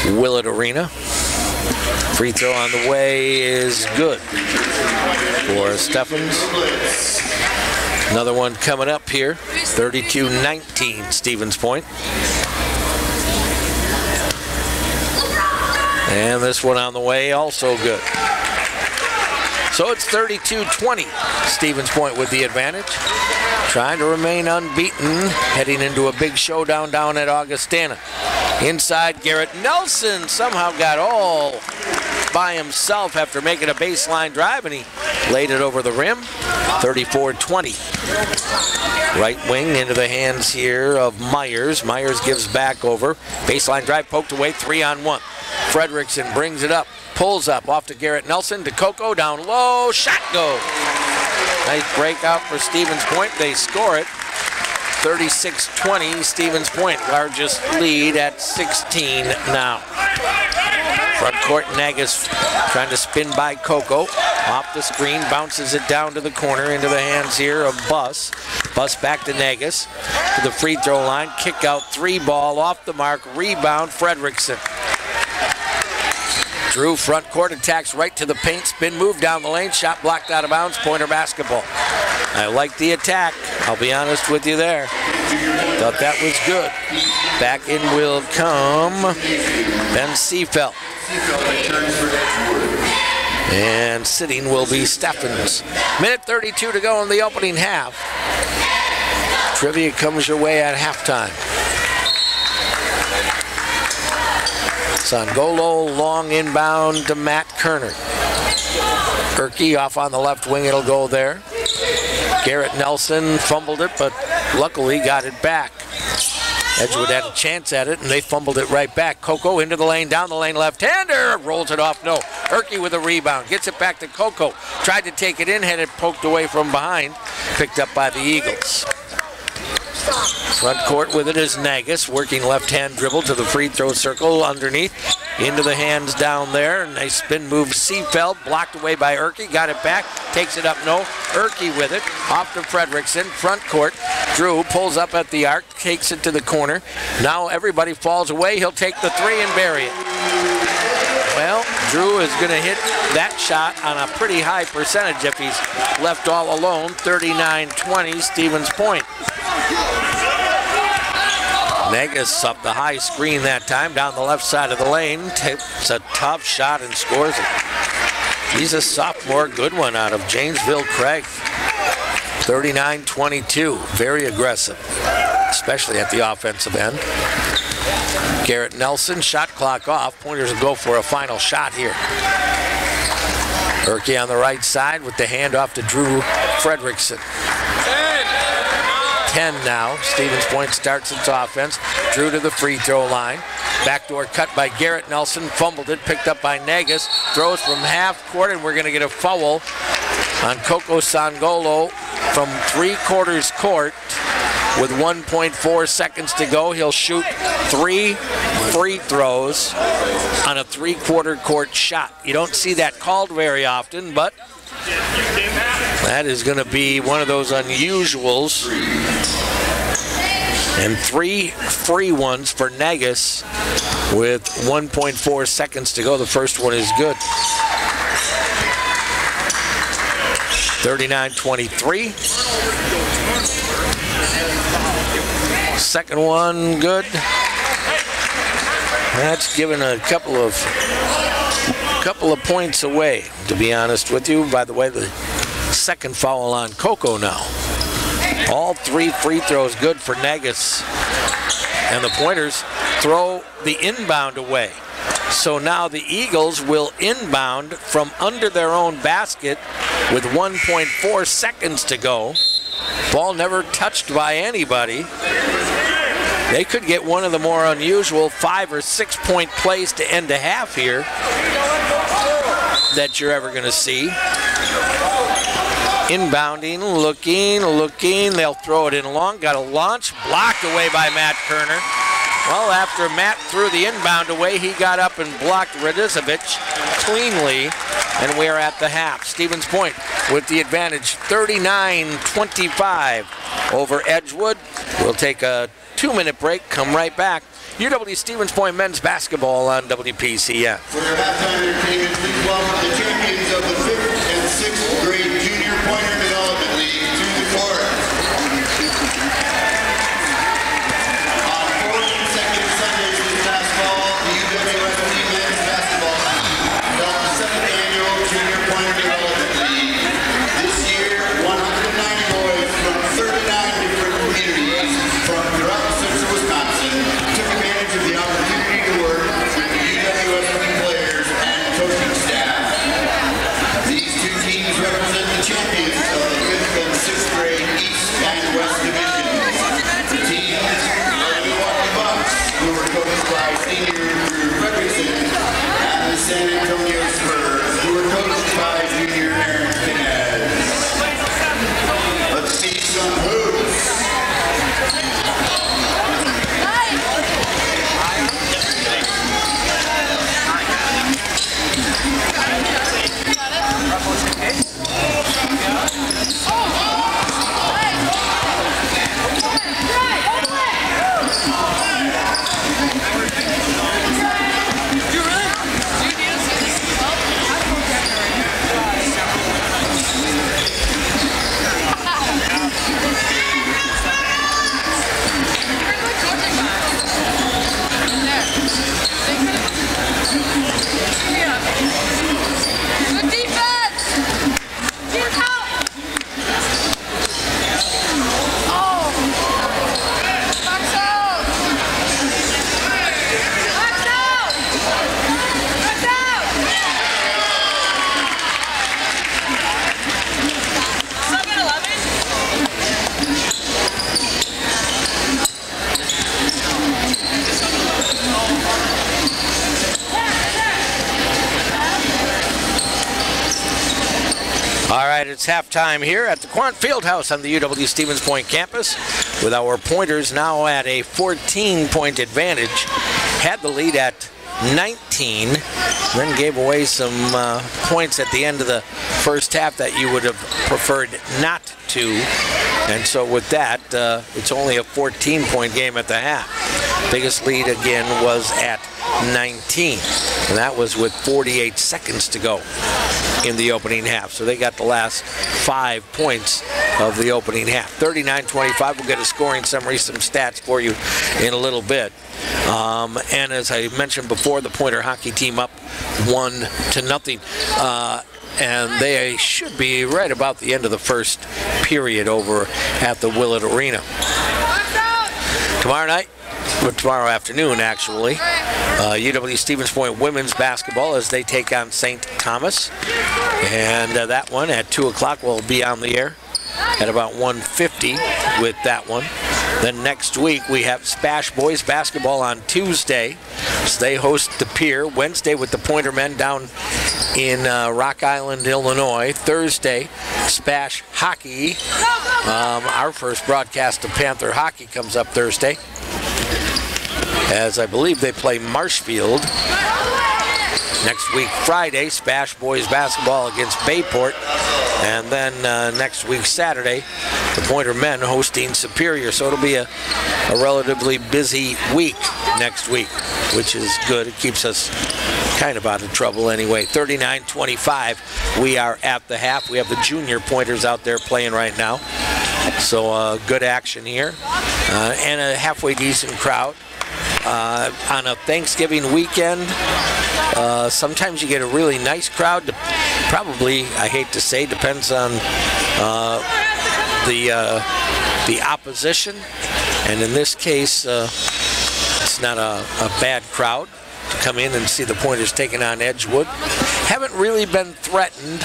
Willett Arena. Free throw on the way is good for Steffens. Another one coming up here, 32-19, Stevens Point. And this one on the way, also good. So it's 32-20, Stevens Point with the advantage. Trying to remain unbeaten, heading into a big showdown down at Augustana. Inside, Garrett Nelson somehow got all by himself after making a baseline drive, and he laid it over the rim. 34-20. Right wing into the hands here of Myers. Myers gives back over. Baseline drive poked away, 3-on-1. Fredrickson brings it up, pulls up, off to Garrett Nelson, to Coco, down low, shot goes. Nice breakout for Stevens Point. They score it. 36-20, Stevens Point, largest lead at 16 now. Front court, Nagus trying to spin by Coco. Off the screen, bounces it down to the corner into the hands here of Buss. Buss back to Nagus to the free throw line. Kick out three ball off the mark. Rebound, Fredrickson. Drew front court, attacks right to the paint. Spin move down the lane. Shot blocked out of bounds. Pointer basketball. I like the attack. I'll be honest with you there. Thought that was good. Back in will come Ben Seafeld. And sitting will be Steffens. Minute 32 to go in the opening half. Trivia comes your way at halftime. Sangolo, long inbound to Matt Kerner. Erke off on the left wing, it'll go there. Garrett Nelson fumbled it, but luckily got it back. Edgewood had a chance at it, and they fumbled it right back. Coco into the lane, down the lane, left-hander, rolls it off, no. Erke with a rebound, gets it back to Coco. Tried to take it in, had it poked away from behind, picked up by the Eagles. Front court with it is Nagus, working left-hand dribble to the free throw circle underneath. Into the hands down there, and a spin move. Seafeld blocked away by Erke, got it back, takes it up, no. Erke with it, off to Fredrickson, front court. Drew pulls up at the arc, takes it to the corner. Now everybody falls away, he'll take the three and bury it. Well, Drew is going to hit that shot on a pretty high percentage if he's left all alone. 39-20, Stevens Point. Nagus up the high screen that time, down the left side of the lane. Takes a tough shot and scores it. He's a sophomore, good one out of Janesville Craig. 39-22, very aggressive, especially at the offensive end. Garrett Nelson, shot clock off. Pointers will go for a final shot here. Erke on the right side with the handoff to Drew Fredrickson. 10 now. Stevens Point starts its offense. Drew to the free throw line. Backdoor cut by Garrett Nelson. Fumbled it. Picked up by Nagus. Throws from half court, and we're going to get a foul on Coco Sangolo from 3/4 court. with 1.4 seconds to go. He'll shoot 3 free throws on a 3/4 court shot. You don't see that called very often, but that is going to be one of those unusuals. And 3 free ones for Negus with 1.4 seconds to go. The first one is good. 39-23. Second one good. That's given a couple of points away, to be honest with you. By the way, the second foul on Coco now. All 3 free throws good for Negus. And the Pointers throw the inbound away. So now the Eagles will inbound from under their own basket with 1.4 seconds to go. Ball never touched by anybody. They could get one of the more unusual 5 or 6 point plays to end a half here that you're ever going to see. Inbounding, looking. They'll throw it in long. Got a launch. Blocked away by Matt Kerner. Well, after Matt threw the inbound away, he got up and blocked Radizovich cleanly, and we're at the half. Stevens Point with the advantage, 39-25 over Edgewood. We'll take a 2-minute break, come right back. UW Stevens Point men's basketball on WPCN. For your halftime entertainment, please welcome the champions of the 5th and 6th grade Junior Pointer Development League to the court. On 4 consecutive Sundays this past fall, the UWSP men's basketball team held the 2nd annual Junior Pointer Development League. This year, 190 boys from 39 different communities from throughout central Wisconsin took advantage of the opportunity to work with the UWSP players and coaching staff. These 2 teams represent the champions of the 5th and 6th grade East and West divisions. The teams are the Milwaukee Bucks, who were coached by senior Drew Fredrickson, and the San Antonio Spurs, who were coached by junior Aaron Kinez. Let's see some hoops. All right, it's halftime here at the Quant Fieldhouse on the UW Stevens Point campus, with our Pointers now at a 14-point advantage. Had the lead at 19, then gave away some points at the end of the first half that you would have preferred not to. And so with that, it's only a 14-point game at the half. Biggest lead again was at 19, and that was with 48 seconds to go in the opening half. So they got the last 5 points of the opening half. 39-25. We'll get a scoring summary, some stats for you in a little bit. And as I mentioned before, the Pointer hockey team up 1-0. And they should be right about the end of the first period over at the Willett Arena. Tomorrow night, or tomorrow afternoon actually, UW Stevens Point women's basketball as they take on St. Thomas. And that one at 2 o'clock will be on the air at about 1:50 with that one. Then next week we have Spash Boys basketball on Tuesday. So they host the Pier. Wednesday with the Pointer men down in Rock Island, Illinois. Thursday, Spash hockey. Our first broadcast of Panther hockey comes up Thursday, as I believe they play Marshfield. Next week, Friday, Spash Boys basketball against Bayport. And then next week, Saturday, the Pointer men hosting Superior. So it'll be a relatively busy week next week, which is good. It keeps us kind of out of trouble anyway. 39-25, we are at the half. We have the junior Pointers out there playing right now. So good action here. And a halfway decent crowd. On a Thanksgiving weekend, sometimes you get a really nice crowd. Probably, I hate to say, depends on the opposition. And in this case, it's not a bad crowd to come in and see the Pointers taking on Edgewood. Haven't really been threatened.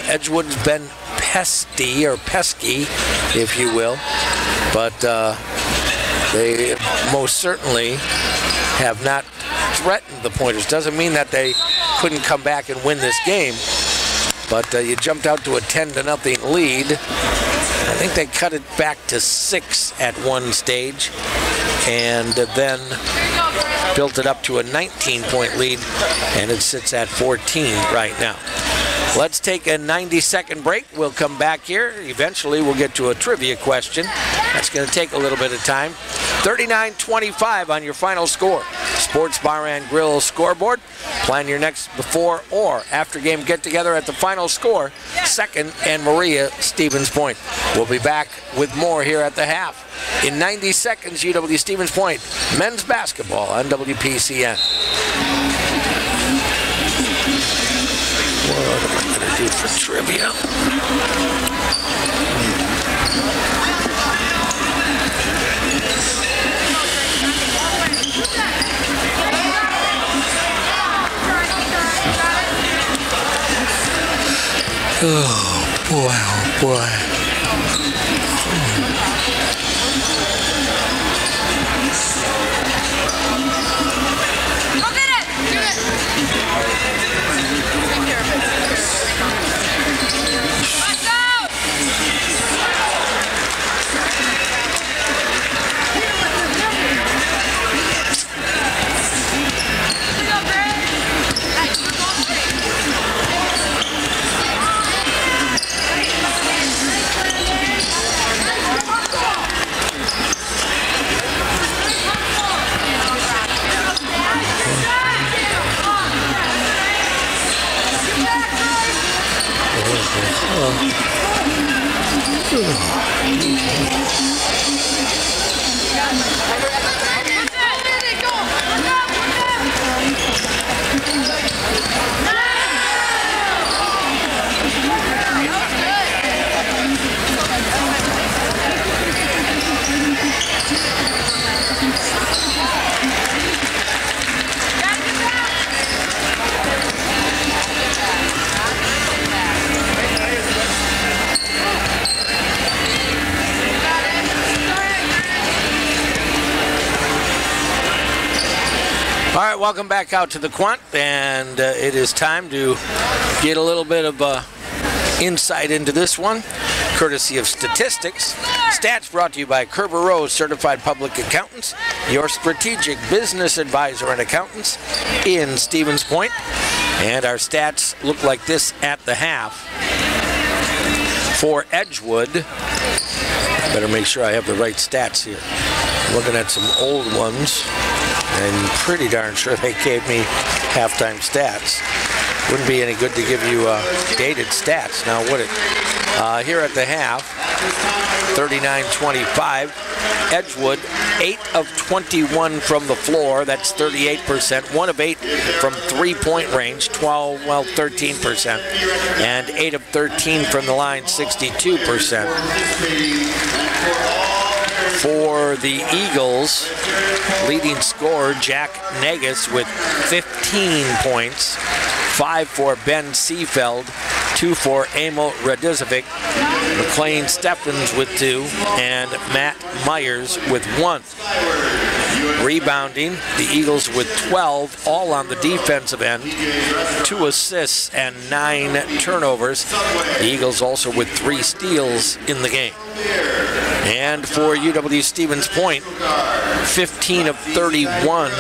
Edgewood's been pesky, if you will. But they most certainly have not threatened the Pointers. Doesn't mean that they couldn't come back and win this game, but you jumped out to a 10-0 lead. I think they cut it back to 6 at one stage, and then built it up to a 19-point lead, and it sits at 14 right now. Let's take a 90-second break. We'll come back here. Eventually, we'll get to a trivia question. That's going to take a little bit of time. 39-25 on your final score. Sports Bar and Grill scoreboard. Plan your next before or after game get-together at the final score. 2nd and Maria, Stevens Point. We'll be back with more here at the half. In 90 seconds, UW Stevens Point men's basketball on WPCN. What am I going to do for trivia? Oh boy, oh boy. All right, welcome back out to the Quant, and it is time to get a little bit of insight into this one, courtesy of statistics. Stats brought to you by Kerber Rose Certified Public Accountants, your strategic business advisor and accountants in Stevens Point. And our stats look like this at the half. For Edgewood, I better make sure I have the right stats here. I'm looking at some old ones, and pretty darn sure they gave me halftime stats. Wouldn't be any good to give you dated stats now, would it? Here at the half, 39-25. Edgewood, 8 of 21 from the floor. That's 38%. 1 of 8 from three-point range, 13%. And 8 of 13 from the line, 62%. For the Eagles, leading scorer Jack Negus with 15 points. 5 for Ben Seefeld, 2 for Emil Radizovic, McLean Steffens with 2, and Matt Myers with 1. Rebounding, the Eagles with 12, all on the defensive end, 2 assists and 9 turnovers. The Eagles also with 3 steals in the game. And for UW Stevens Point, 15 of 31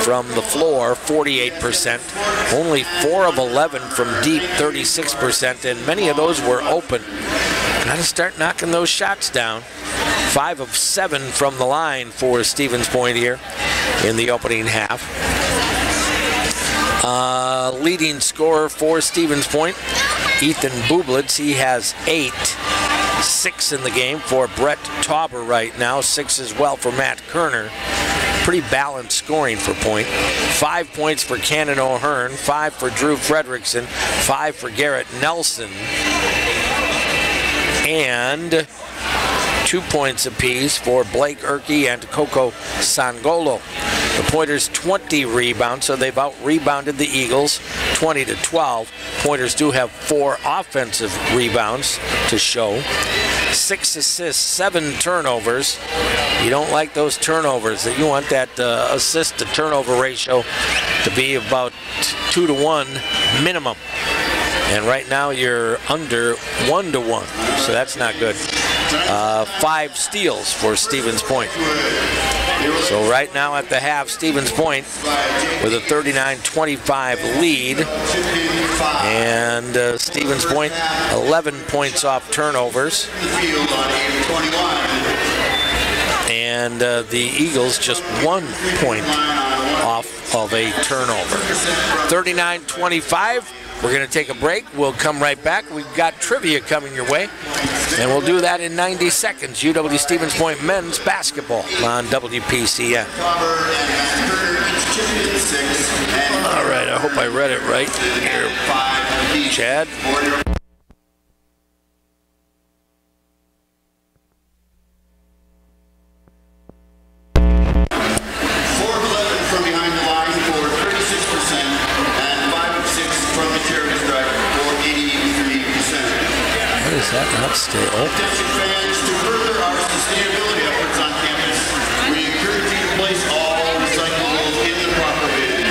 from the floor, 48%. Only 4 of 11 from deep, 36%, and many of those were open. Got to start knocking those shots down. 5 of 7 from the line for Stevens Point here in the opening half. Leading scorer for Stevens Point, Ethan Bublitz. He has 8. 6 in the game for Brett Tauber right now. 6 as well for Matt Kerner. Pretty balanced scoring for Point. 5 points for Cannon O'Hearn, 5 for Drew Fredrickson, 5 for Garrett Nelson, and 2 points apiece for Blake Erkey and Coco Sangolo. The Pointers 20 rebounds, so they've out-rebounded the Eagles 20-12. Pointers do have 4 offensive rebounds to show. 6 assists, 7 turnovers. You don't like those turnovers. You want that assist to turnover ratio to be about 2 to 1 minimum. And right now you're under 1 to 1, so that's not good. 5 steals for Stevens Point. So right now at the half, Stevens Point with a 39-25 lead. And Stevens Point 11 points off turnovers. And the Eagles just 1 point off of a turnover. 39-25. We're going to take a break. We'll come right back. We've got trivia coming your way, and we'll do that in 90 seconds. UW Stevens Point men's basketball on WPCN. All right, I hope I read it right here, Chad. 4-11 from behind the line for 36%, and 5 of 6 from the charity stripe for 83%. How does that not stay open? Attention fans, to further our sustainability efforts on campus, we encourage you to place all recyclables in the proper bin.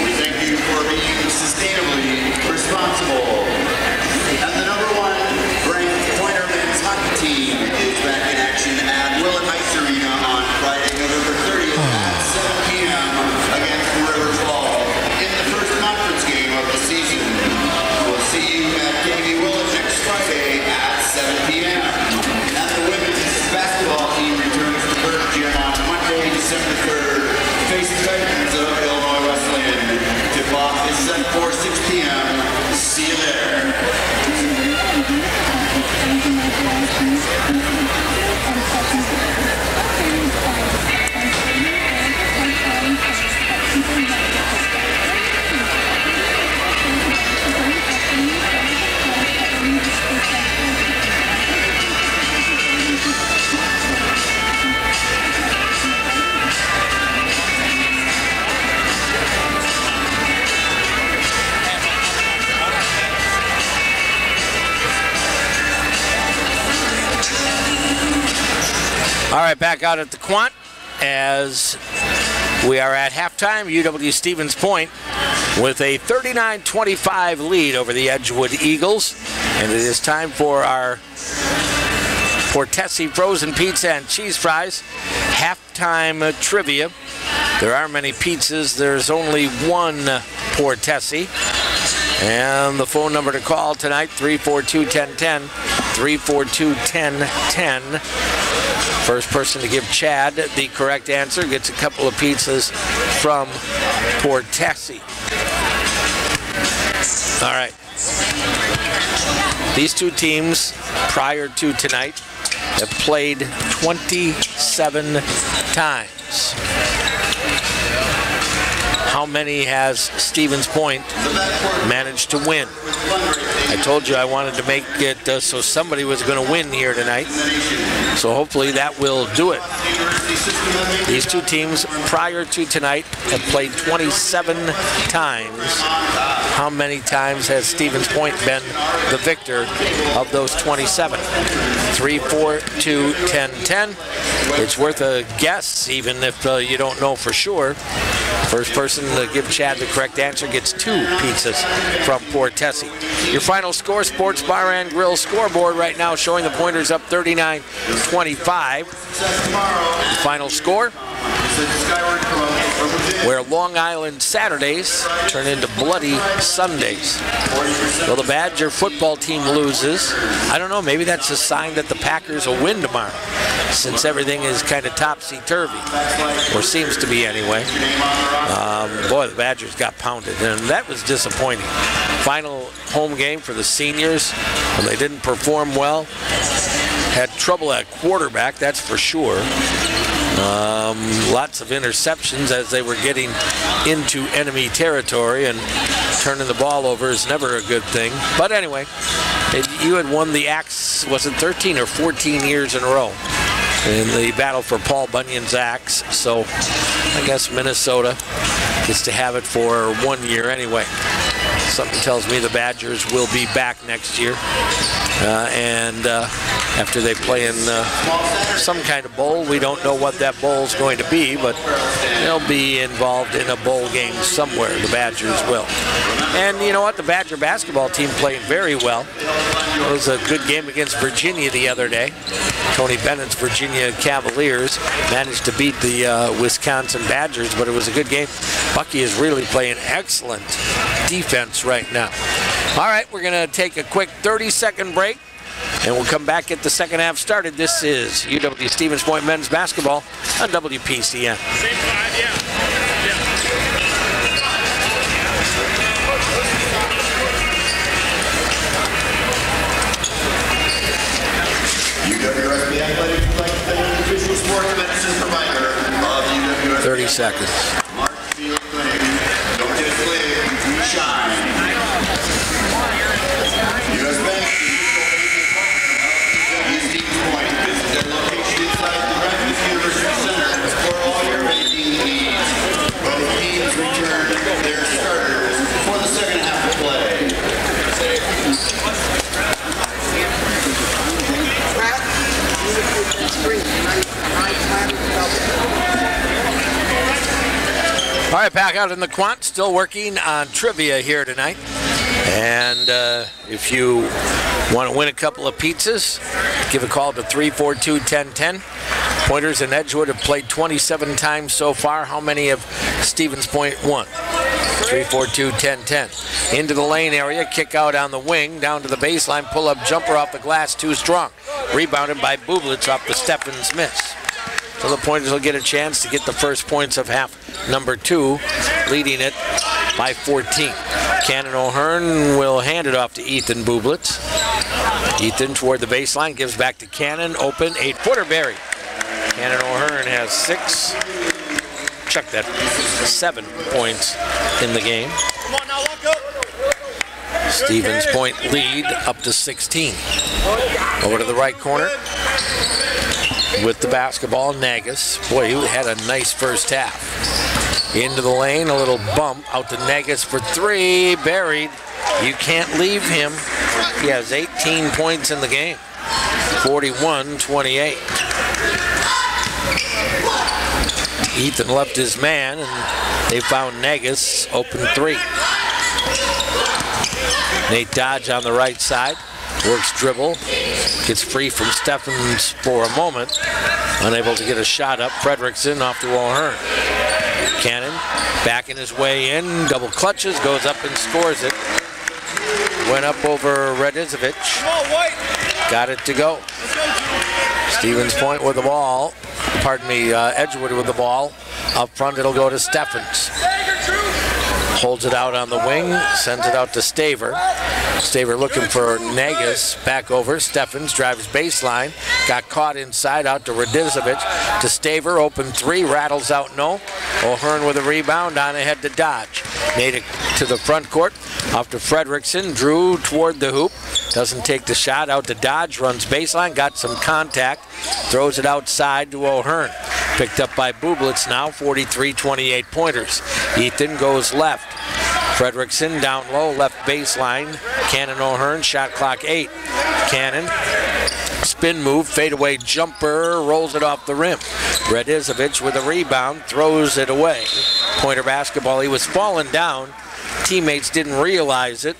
We thank you for being sustainably responsible. And the #1 ranked Pointer men's hockey team is back in action at Willett Ice Arena on Friday, November 30th at 7 p.m. against Rivers Hall in the first conference game of the season. We'll see you at KB Willett next Friday at 7 p.m. And the women's basketball team returns to Burke Gym on Monday, December 3rd, facing Titans of Illinois Wesleyan. Tip-off is set for 6 p.m. See you there. All right, back out at the Quant as we are at halftime. UW Stevens Point with a 39-25 lead over the Edgewood Eagles. And it is time for our Portesi frozen pizza and cheese fries halftime trivia. There are many pizzas. There's only one Portesi. And the phone number to call tonight, 342-1010, 342-1010. First person to give Chad the correct answer gets a couple of pizzas from Portesi. All right. These two teams, prior to tonight, have played 27 times. How many has Stevens Point managed to win? I told you I wanted to make it so somebody was going to win here tonight. So hopefully that will do it. These two teams prior to tonight have played 27 times. how many times has Stevens Point been the victor of those 27? 3, 4, 2, 10, 10. It's worth a guess, even if you don't know for sure. First person to give Chad the correct answer gets 2 pizzas from Port Tessie. Your final score, Sports Bar and Grill scoreboard right now showing the Pointers up 39-25. The final score, where Long Island Saturdays turn into bloody Sundays. Well, the Badger football team loses. I don't know, maybe that's a sign that the Packers will win tomorrow, since everything is kind of topsy-turvy, or seems to be anyway. Boy, the Badgers got pounded, and that was disappointing. Final home game for the seniors, and they didn't perform well. Had trouble at quarterback, that's for sure. Lots of interceptions as they were getting into enemy territory, and turning the ball over is never a good thing. But anyway, you had won the Axe, was it 13 or 14 years in a row in the battle for Paul Bunyan's Axe, so I guess Minnesota gets to have it for 1 year anyway. Something tells me the Badgers will be back next year, and after they play in some kind of bowl. We don't know what that bowl is going to be, but they'll be involved in a bowl game somewhere. The Badgers will. And you know what? The Badger basketball team played very well. It was a good game against Virginia the other day. Tony Bennett's Virginia Cavaliers managed to beat the Wisconsin Badgers, but it was a good game. Bucky is really playing excellent defense right now. All right, we're going to take a quick 30-second break, and we'll come back, get the second half started. This is UW Stevens Point men's basketball on WPCN. Same time, yeah. UWSP Athletics would like to thank the official sports medicine provider of UWSP. 30 seconds. Marshfield Clinic. Don't just live, shine. US Bank is Stevens Point. Visit their location inside the Graduate University Center for all your banking needs. Both teams return their starters for the second half of play. All right, back out in the Quant, still working on trivia here tonight. And if you want to win a couple of pizzas, give a call to 342-1010. Pointers and Edgewood have played 27 times so far. How many have Stevens Point won? 342-1010. Into the lane area, kick out on the wing, down to the baseline, pull-up jumper off the glass, too strong. Rebounded by Bublitz off the Steffens miss. So the Pointers will get a chance to get the first points of half number 2, leading it by 14. Cannon O'Hearn will hand it off to Ethan Bublitz. Ethan toward the baseline, gives back to Cannon, open, 8-footer buried. Cannon O'Hearn has 7 points in the game. Come on now, lock up. Stevens Point lead up to 16. Over to the right corner with the basketball, Nagus. Boy, he had a nice first half. Into the lane, a little bump, out to Nagus for 3, buried. You can't leave him. He has 18 points in the game, 41-28. Ethan left his man, and they found Nagus, open 3. Nate Dodge on the right side, works dribble, gets free from Steffens for a moment, unable to get a shot up. Fredrickson off to O'Hearn. Cannon backing his way in, double clutches, goes up and scores it. Went up over Radizovic, got it to go. Stevens Point with the ball, Edgewood with the ball. Up front it'll go to Steffens. Holds it out on the wing, sends it out to Staver. Staver looking for Nagus, back over. Steffens drives baseline, got caught inside, out to Radizovic, to Staver, open 3, rattles out no. O'Hearn with a rebound, on ahead to Dodge. Made it to the front court, off to Fredrickson, drew toward the hoop, doesn't take the shot, out to Dodge, runs baseline, got some contact, throws it outside to O'Hearn. Picked up by Bublitz now, 43-28 Pointers. Ethan goes left. Fredrickson down low, left baseline. Cannon O'Hearn, shot clock 8. Cannon, spin move, fadeaway jumper, rolls it off the rim. Radizovic with a rebound, throws it away. Pointer basketball, he was falling down. Teammates didn't realize it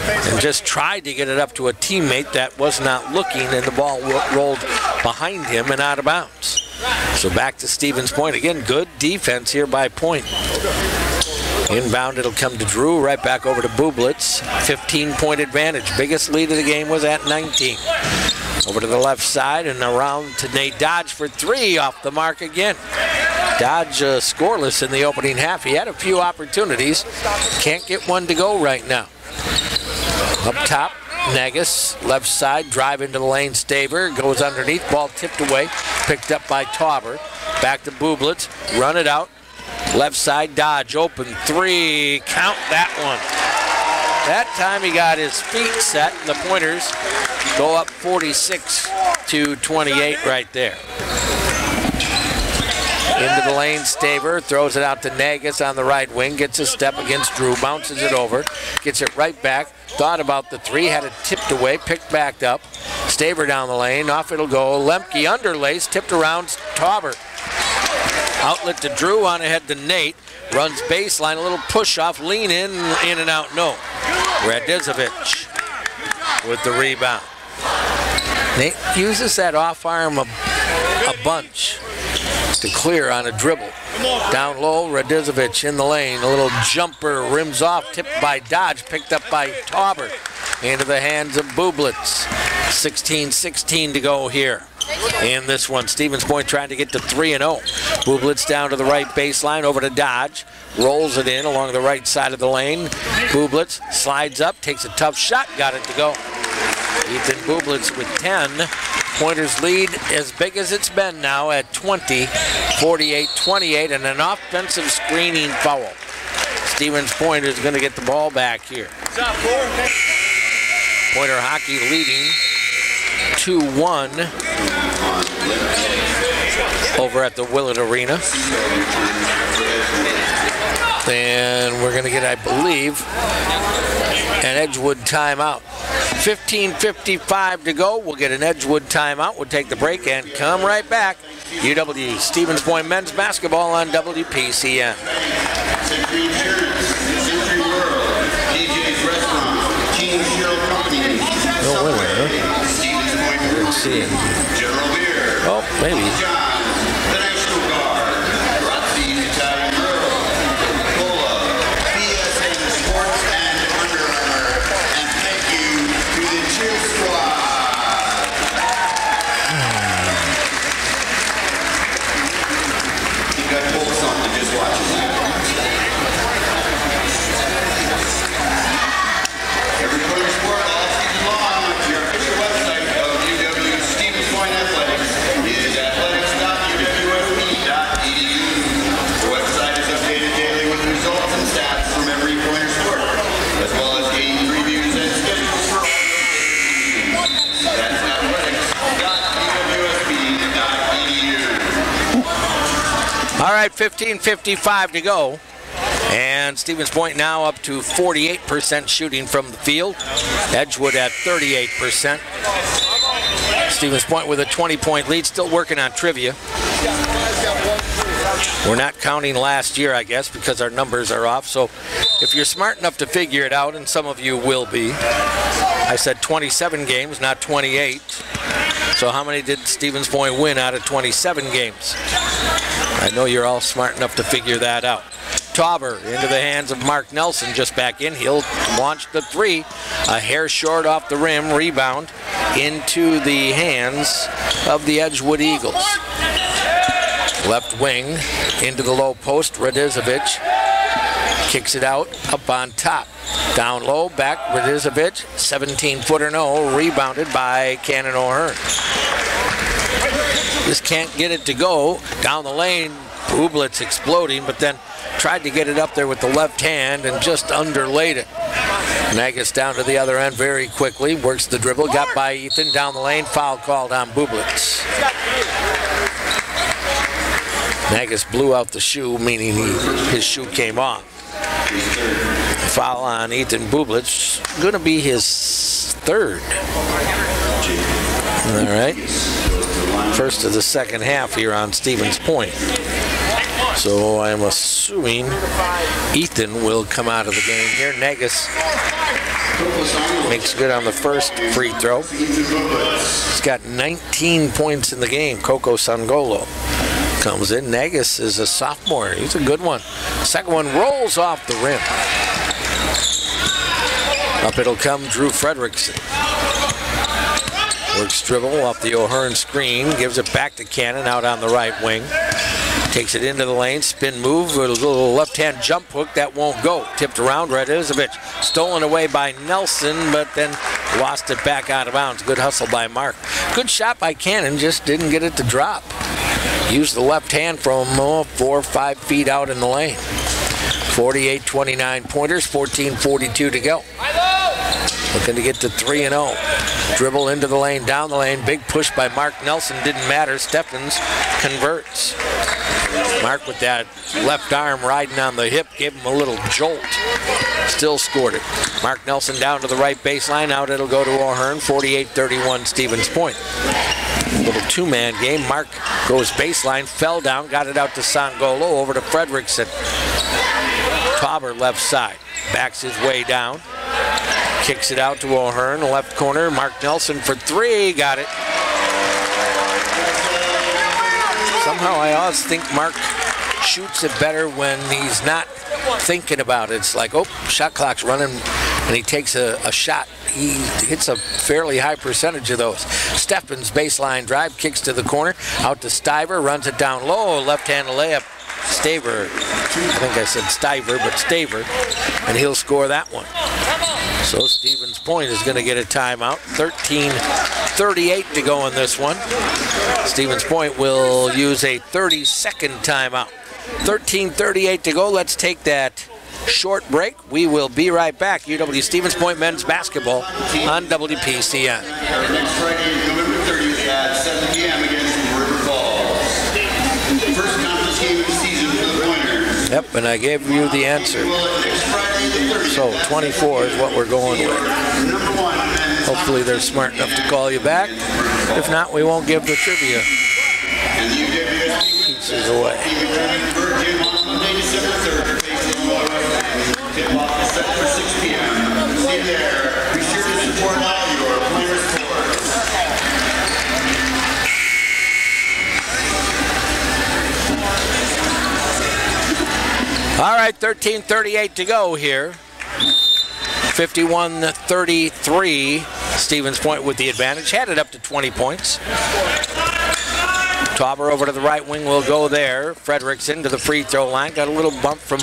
and just tried to get it up to a teammate that was not looking, and the ball rolled behind him and out of bounds. So back to Stevens Point. Again, good defense here by Point. Inbound, it'll come to Drew, right back over to Bublitz. 15-point advantage. Biggest lead of the game was at 19. Over to the left side and around to Nate Dodge for 3, off the mark again. Dodge scoreless in the opening half. He had a few opportunities. Can't get one to go right now. Up top, Negus, left side, drive into the lane. Staver goes underneath, ball tipped away, picked up by Tauber. Back to Bublitz, run it out. Left side, Dodge, open 3, count that one. That time he got his feet set, and the Pointers go up 46-28 right there. Into the lane, Staver throws it out to Negus on the right wing, gets a step against Drew, bounces it over, gets it right back, thought about the 3, had it tipped away, picked back up. Staver down the lane, off it'll go. Lemke underlace, tipped around Tauber. Outlet to Drew, on ahead to Nate. Runs baseline, a little push off, lean in and out, no. Radizovic with the rebound. Nate uses that off arm a bunch to clear on a dribble. Down low, Radizovic in the lane. A little jumper, rims off, tipped by Dodge, picked up by Tauber. Into the hands of Bublitz. 16-16 to go here in this one. Stevens Point trying to get to 3-0. Bublitz down to the right baseline, over to Dodge. Rolls it in along the right side of the lane. Bublitz slides up, takes a tough shot, got it to go. Ethan Bublitz with 10. Pointers lead as big as it's been now at 20, 48-28, and an offensive screening foul. Stevens Point is going to get the ball back here. Pointer hockey leading 2-1 over at the Willett Arena. And we're going to get, I believe, an Edgewood timeout. 15:55 to go. We'll get an Edgewood timeout. We'll take the break and come right back. UW Stevens Point men's basketball on WPCN. No winner, huh? Let's see. Oh, maybe. All right, 15:55 to go. And Stevens Point now up to 48% shooting from the field. Edgewood at 38%. Stevens Point with a 20-point lead, still working on trivia. We're not counting last year, I guess, because our numbers are off. So if you're smart enough to figure it out, and some of you will be, I said 27 games, not 28. So how many did Stevens Point win out of 27 games? I know you're all smart enough to figure that out. Tauber into the hands of Mark Nelson, just back in. He'll launch the 3. A hair short off the rim, rebound into the hands of the Edgewood Eagles. Left wing into the low post, Radizovic kicks it out, up on top. Down low, back, Radizovic, 17-footer no, rebounded by Cannon O'Hearn. Just can't get it to go. Down the lane, Bublitz exploding, but then tried to get it up there with the left hand and just underlaid it. Negus down to the other end very quickly, works the dribble, got by Ethan, down the lane, foul called on Bublitz. Negus blew out the shoe, meaning his shoe came off. Foul on Ethan Bublich. Going to be his third. All right. First of the second half here on Stevens Point. So I'm assuming Ethan will come out of the game here. Negus makes good on the first free throw. He's got 19 points in the game. Coco Sangolo comes in. Negus is a sophomore. He's a good one. Second one rolls off the rim. Up it'll come Drew Frederickson. Works dribble off the O'Hearn screen. Gives it back to Cannon out on the right wing. Takes it into the lane, spin move with a little left-hand jump hook. That won't go. Tipped around, Radozovic. Stolen away by Nelson, but then lost it back out of bounds. Good hustle by Mark. Good shot by Cannon, just didn't get it to drop. Used the left hand from 4 or 5 feet out in the lane. 48-29 pointers, 14:42 to go. Looking to get to 3-0. Dribble into the lane, down the lane. Big push by Mark Nelson. Didn't matter. Steffens converts. Mark with that left arm riding on the hip. Gave him a little jolt. Still scored it. Mark Nelson down to the right baseline. Out it'll go to O'Hearn. 48-31 Stevens Point. Little two-man game. Mark goes baseline. Fell down. Got it out to Sangolo. Over to Frederickson. Tauber left side. Backs his way down. Kicks it out to O'Hearn, left corner. Mark Nelson for 3, got it. Somehow I always think Mark shoots it better when he's not thinking about it. It's like, oh, shot clock's running, and he takes a shot. He hits a fairly high percentage of those. Steffens baseline drive, kicks to the corner, out to Stiver, runs it down low, left-hand layup. Staver, I think I said Stiver, but Staver, and he'll score that one. So Stevens Point is going to get a timeout. 13:38 to go in this one. Stevens Point will use a 30-second timeout. 13:38 to go. Let's take that short break. We will be right back. UW Stevens Point men's basketball on WPCN. Next Friday, November 30th at 7 p.m. against River Falls. First conference game of the season for the Pointers. Yep, and I gave you the answer. So 24 is what we're going with. Hopefully they're smart enough to call you back. If not, we won't give the trivia pieces away. All right, 13:38 to go here. 51-33. Stevens Point with the advantage. Had it up to 20 points. Tauber over to the right wing will go there. Frederickson to the free throw line. Got a little bump from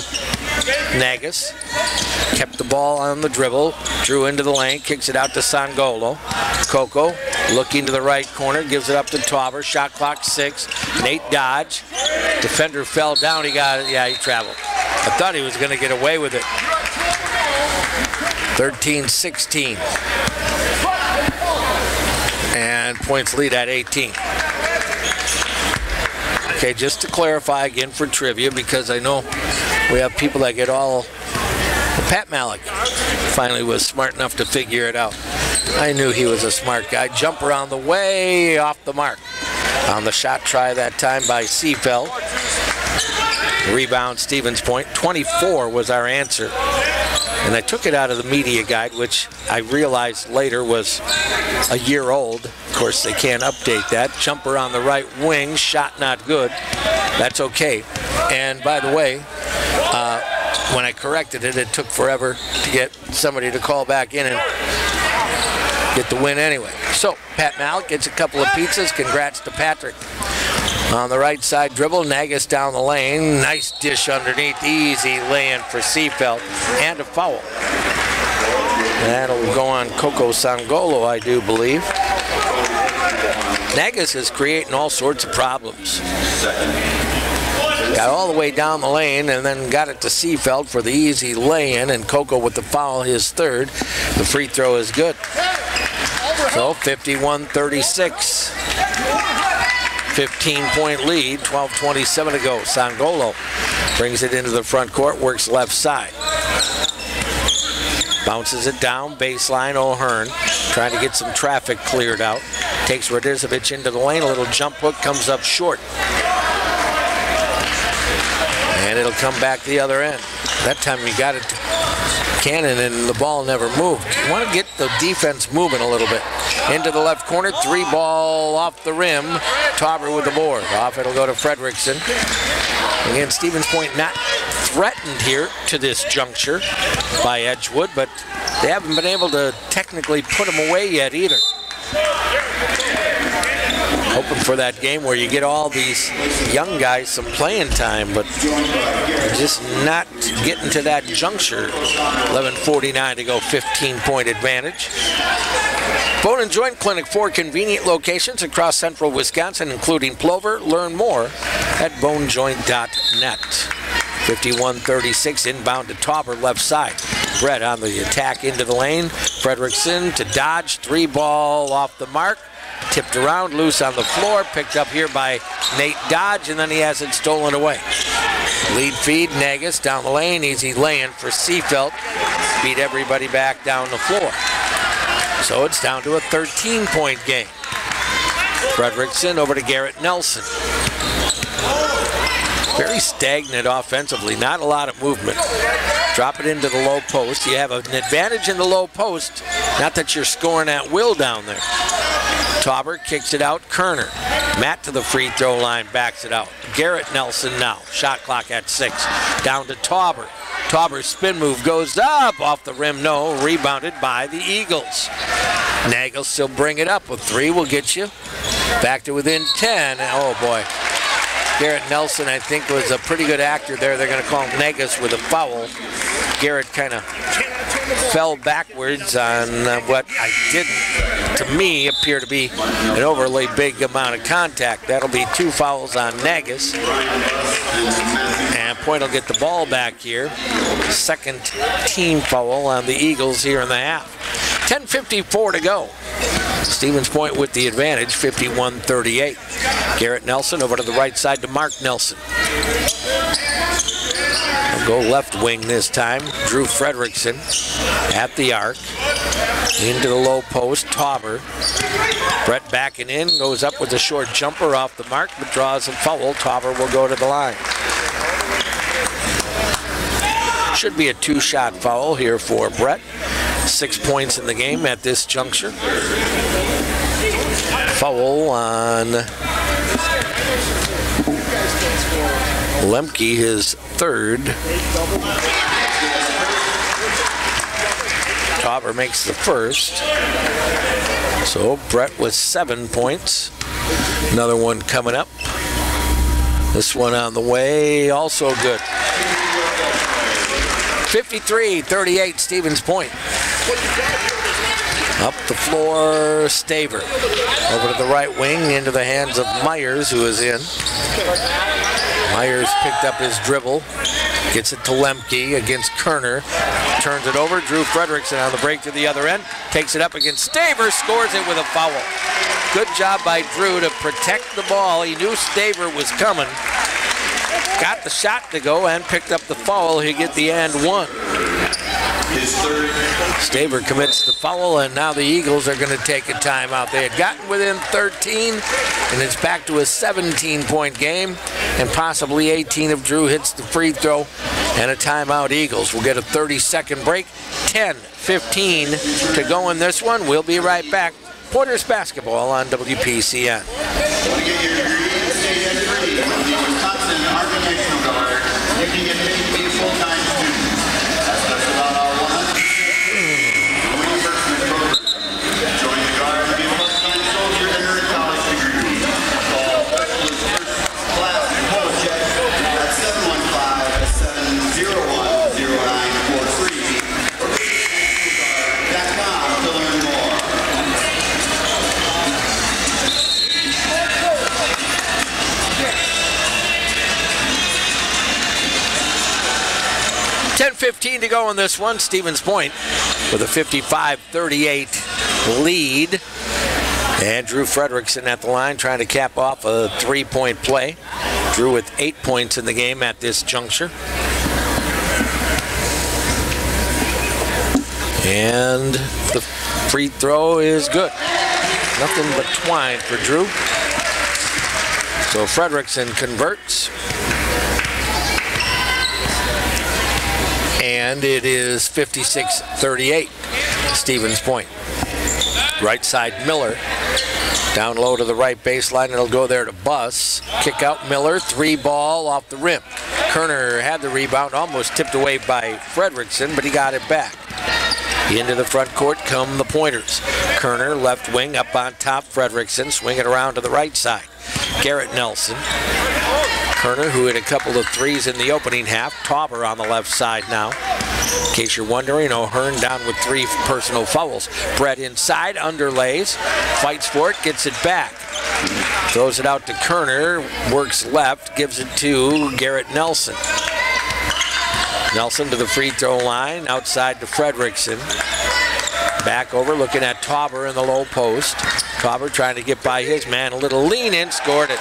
Nagus. Kept the ball on the dribble. Drew into the lane. Kicks it out to Sangolo. Coco looking to the right corner. Gives it up to Tauber. Shot clock 6. Nate Dodge. Defender fell down. He got it. Yeah, he traveled. I thought he was going to get away with it. 13-16. And points lead at 18. Okay, just to clarify again for trivia, because I know we have people that get all... Pat Malik finally was smart enough to figure it out. I knew he was a smart guy. Jumper on the way off the mark. On the shot try that time by Seafeld. Rebound Stevens Point. 24 was our answer. And I took it out of the media guide, which I realized later was a year old. Of course, they can't update that. Jumper on the right wing, shot not good. That's okay. And by the way, when I corrected it, it took forever to get somebody to call back in and get the win anyway. So, Pat Malik gets a couple of pizzas. Congrats to Patrick. On the right side dribble, Nagus down the lane. Nice dish underneath. Easy lay-in for Seafeld. And a foul. That'll go on Coco Sangolo, I do believe. Nagus is creating all sorts of problems. Got all the way down the lane and then got it to Seafeld for the easy lay-in, and Coco with the foul, his third. The free throw is good. So 51-36. 15-point lead, 12:27 to go. Sangolo brings it into the front court, works left side. Bounces it down, baseline, O'Hearn. Trying to get some traffic cleared out. Takes Radozovic into the lane, a little jump hook, comes up short. And it'll come back the other end. That time we got it to Cannon and the ball never moved. You want to get the defense moving a little bit. Into the left corner, 3-ball off the rim. Tauber with the board. Off it'll go to Fredrickson. Again, Stevens Point not threatened here to this juncture by Edgewood, but they haven't been able to technically put them away yet either. Hoping for that game where you get all these young guys some playing time, but just not getting to that juncture. 11:49 to go, 15-point advantage. Bone and Joint Clinic, 4 convenient locations across central Wisconsin, including Plover. Learn more at bonejoint.net. 51-36, inbound to Tauber, left side. Brett on the attack into the lane. Fredrickson to Dodge, 3-ball off the mark. Tipped around, loose on the floor, picked up here by Nate Dodge, and then he has it stolen away. Lead feed, Nagus down the lane, easy laying for Seafelt. Beat everybody back down the floor. So it's down to a 13-point game. Fredrickson over to Garrett Nelson. Very stagnant offensively, not a lot of movement. Drop it into the low post. You have an advantage in the low post, not that you're scoring at will down there. Tauber kicks it out, Kerner. Matt to the free throw line, backs it out. Garrett Nelson now, shot clock at 6. Down to Tauber. Tauber's spin move goes up, off the rim, no, rebounded by the Eagles. Nagel still bring it up, with 3 will get you back to within 10. Oh boy. Garrett Nelson, I think, was a pretty good actor there. They're going to call Nagus with a foul. Garrett kind of fell backwards on what I didn't, to me, appear to be an overly big amount of contact. That'll be 2 fouls on Nagus. And Point will get the ball back here. Second team foul on the Eagles here in the half. 10:54 to go. Stevens Point with the advantage, 51-38. Garrett Nelson over to the right side to Mark Nelson. We'll go left wing this time. Drew Fredrickson at the arc. Into the low post, Tauber. Brett backing in, goes up with a short jumper off the mark, but draws a foul. Tauber will go to the line. Should be a 2-shot foul here for Brett. 6 points in the game at this juncture. Foul on Lemke, his 3rd. Tauber makes the 1st. So Brett with 7 points. Another one coming up. This one on the way, also good. 53-38, Stevens Point. Up the floor, Staver. Over to the right wing, into the hands of Myers, who is in. Myers picked up his dribble. Gets it to Lemke against Kerner. Turns it over. Drew Fredrickson on the break to the other end. Takes it up against Staver. Scores it with a foul. Good job by Drew to protect the ball. He knew Staver was coming. Got the shot to go and picked up the foul. He get the and 1. Staver commits the foul, and now the Eagles are going to take a timeout. They had gotten within 13, and it's back to a 17-point game, and possibly 18 if Drew hits the free throw, and a timeout. Eagles will get a 30-second break. 10:15 to go in this one. We'll be right back. Porters basketball on WPCN. You can get paid to be a full-time student. That's just about our 100 reimbursement program. Join the Guard and be a full-time soldier and earn a college degree. Call Specialist First Class Poll Check at 715-701-0943 or visit nationalguard.com to learn more. $10:15 to go in this one. Stevens Point with a 55-38 lead. And Drew Fredrickson at the line trying to cap off a 3-point play. Drew with 8 points in the game at this juncture. And the free throw is good. Nothing but twine for Drew. So Fredrickson converts. And it is 56-38. Stevens Point. Right side Miller. Down low to the right baseline. It'll go there to Buss. Kick out Miller. 3 ball off the rim. Kerner had the rebound. Almost tipped away by Fredrickson, but he got it back. Into the front court come the Pointers. Kerner, left wing, up on top. Fredrickson, swing it around to the right side. Garrett Nelson. Kerner, who hit a couple of threes in the opening half. Tauber on the left side now. In case you're wondering, O'Hearn down with 3 personal fouls. Brett inside, underlays, fights for it, gets it back. Throws it out to Kerner, works left, gives it to Garrett Nelson. Nelson to the free throw line, outside to Fredrickson. Back over, looking at Tauber in the low post. Tauber trying to get by his man, a little lean in, scored it.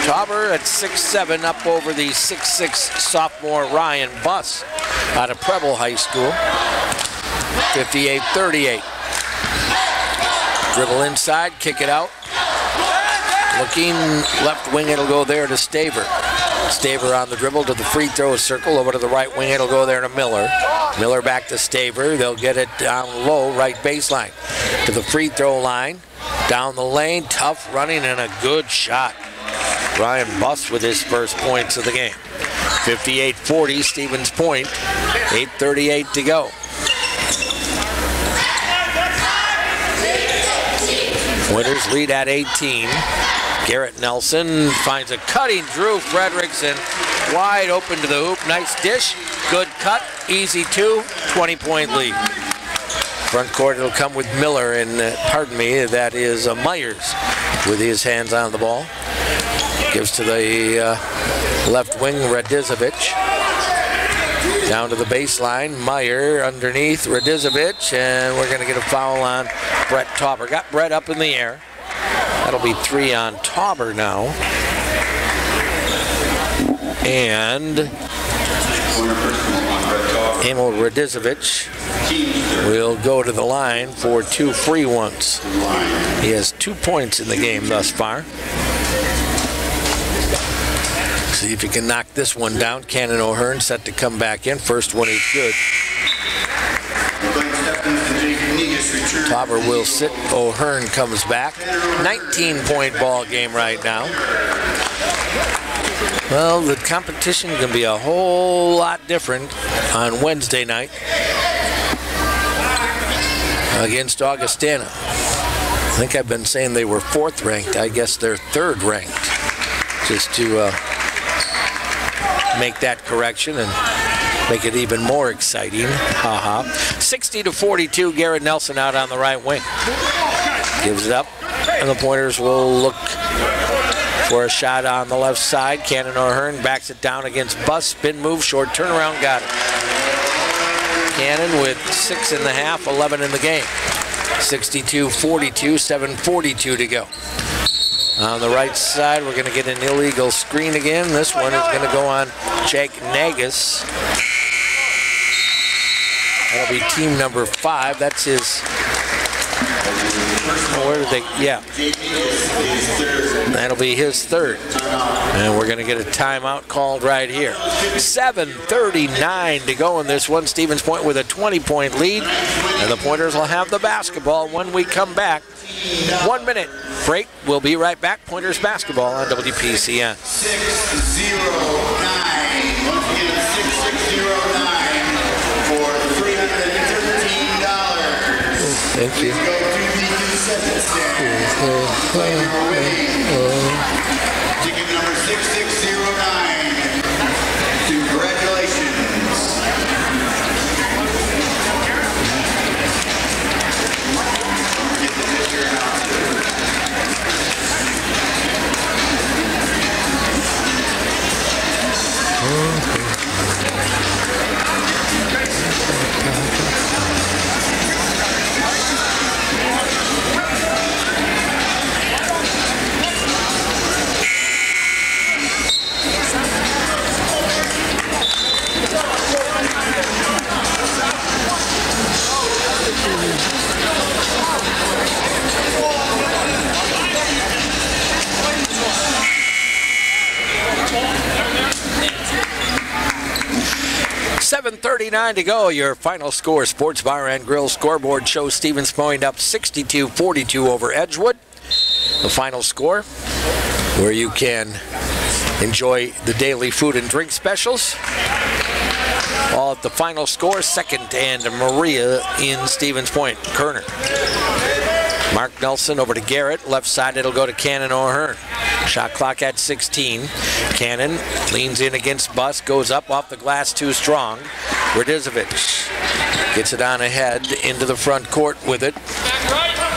Tauber at 6'7", up over the 6'6" sophomore Ryan Buss out of Preble High School. 58-38. Dribble inside, kick it out. Looking left wing, it'll go there to Staver. Staver on the dribble to the free throw circle, over to the right wing, it'll go there to Miller. Miller back to Staver, they'll get it down low, right baseline. To the free throw line, down the lane, tough running and a good shot. Ryan Buss with his first points of the game. 58-40, Stevens Point, 8:38 to go. Pointers lead at 18. Garrett Nelson finds a cutting Drew Fredrickson, wide open to the hoop. Nice dish, good cut, easy 2, 20-point lead. Front court it'll come with Miller, and pardon me, that is Myers with his hands on the ball. Gives to the left wing, Radizovic. Down to the baseline, Meyer underneath Radizovic, and we're going to get a foul on Brett Tauber. Got Brett up in the air. That'll be 3 on Tauber now. And Emil Radizovic will go to the line for 2 free ones. He has 2 points in the game thus far. See if he can knock this one down. Cannon O'Hearn set to come back in. First one is good. Tauber will sit. O'Hearn comes back. 19-point ball game right now. Well, the competition can be a whole lot different on Wednesday night against Augustana. I think I've been saying they were 4th ranked. I guess they're 3rd ranked. Just to make that correction and make it even more exciting. 60-42, Garrett Nelson out on the right wing. Gives it up, and the Pointers will look for a shot on the left side. Cannon O'Hearn backs it down against Buss. Spin move, short turnaround, got it. Cannon with 6.5, 11 in the game. 62-42, 7:42 to go. On the right side, we're going to get an illegal screen again. This one is going to go on Jake Nagus. That'll be team number 5. That's his... where did they... yeah. That'll be his 3rd. And we're going to get a timeout called right here. 7:39 to go in this one. Stevens Point with a 20-point lead. And the Pointers will have the basketball when we come back. 1 minute break. We'll be right back. Pointers basketball on WPCN. 609. Once again, 6609 for $313. Thank you. Please go to the concession stand. Play number 8. Ticket number 6609. Congratulations. Get the picture announced. 1:39 to go. Your final score, Sports Bar and Grill scoreboard shows Stevens Point up 62-42 over Edgewood. The final score, where you can enjoy the daily food and drink specials. All at the final score, Second and Maria in Stevens Point. Kerner. Mark Nelson over to Garrett. Left side, it'll go to Cannon O'Hearn. Shot clock at 16. Cannon leans in against Buss, goes up off the glass too strong. Radizovic gets it on ahead into the front court with it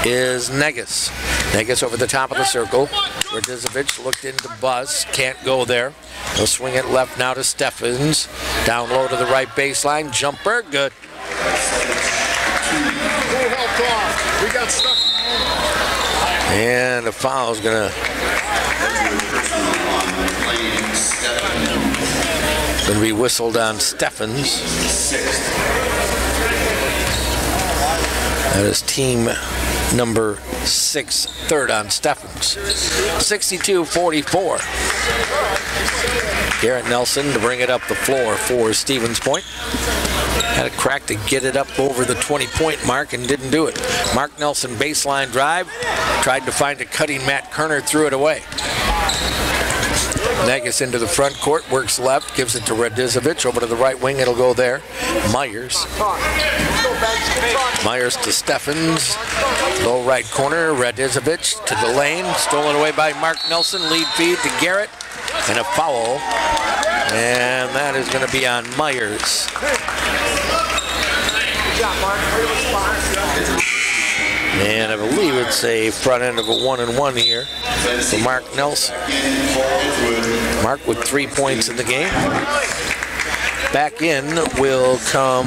is Negus. Negus over the top of the circle. Radizovic looked into Buss, can't go there. He'll swing it left now to Steffens. Down low to the right baseline. Jumper, good. We got stuck. And the foul is going to be whistled on Steffens. That is team number 6, third on Steffens. 62-44. Garrett Nelson to bring it up the floor for Stevens Point. Had a crack to get it up over the 20-point mark and didn't do it. Mark Nelson baseline drive. Tried to find a cutting Matt Kerner, threw it away. Negus into the front court, works left, gives it to Radizovic. Over to the right wing, it'll go there. Myers. Myers to Steffens. Low right corner, Radizovic to the lane. Stolen away by Mark Nelson. Lead feed to Garrett. And a foul. And that is going to be on Myers. And I believe it's a front end of a 1-and-1 here for Mark Nelson. Mark with 3 points in the game. Back in will come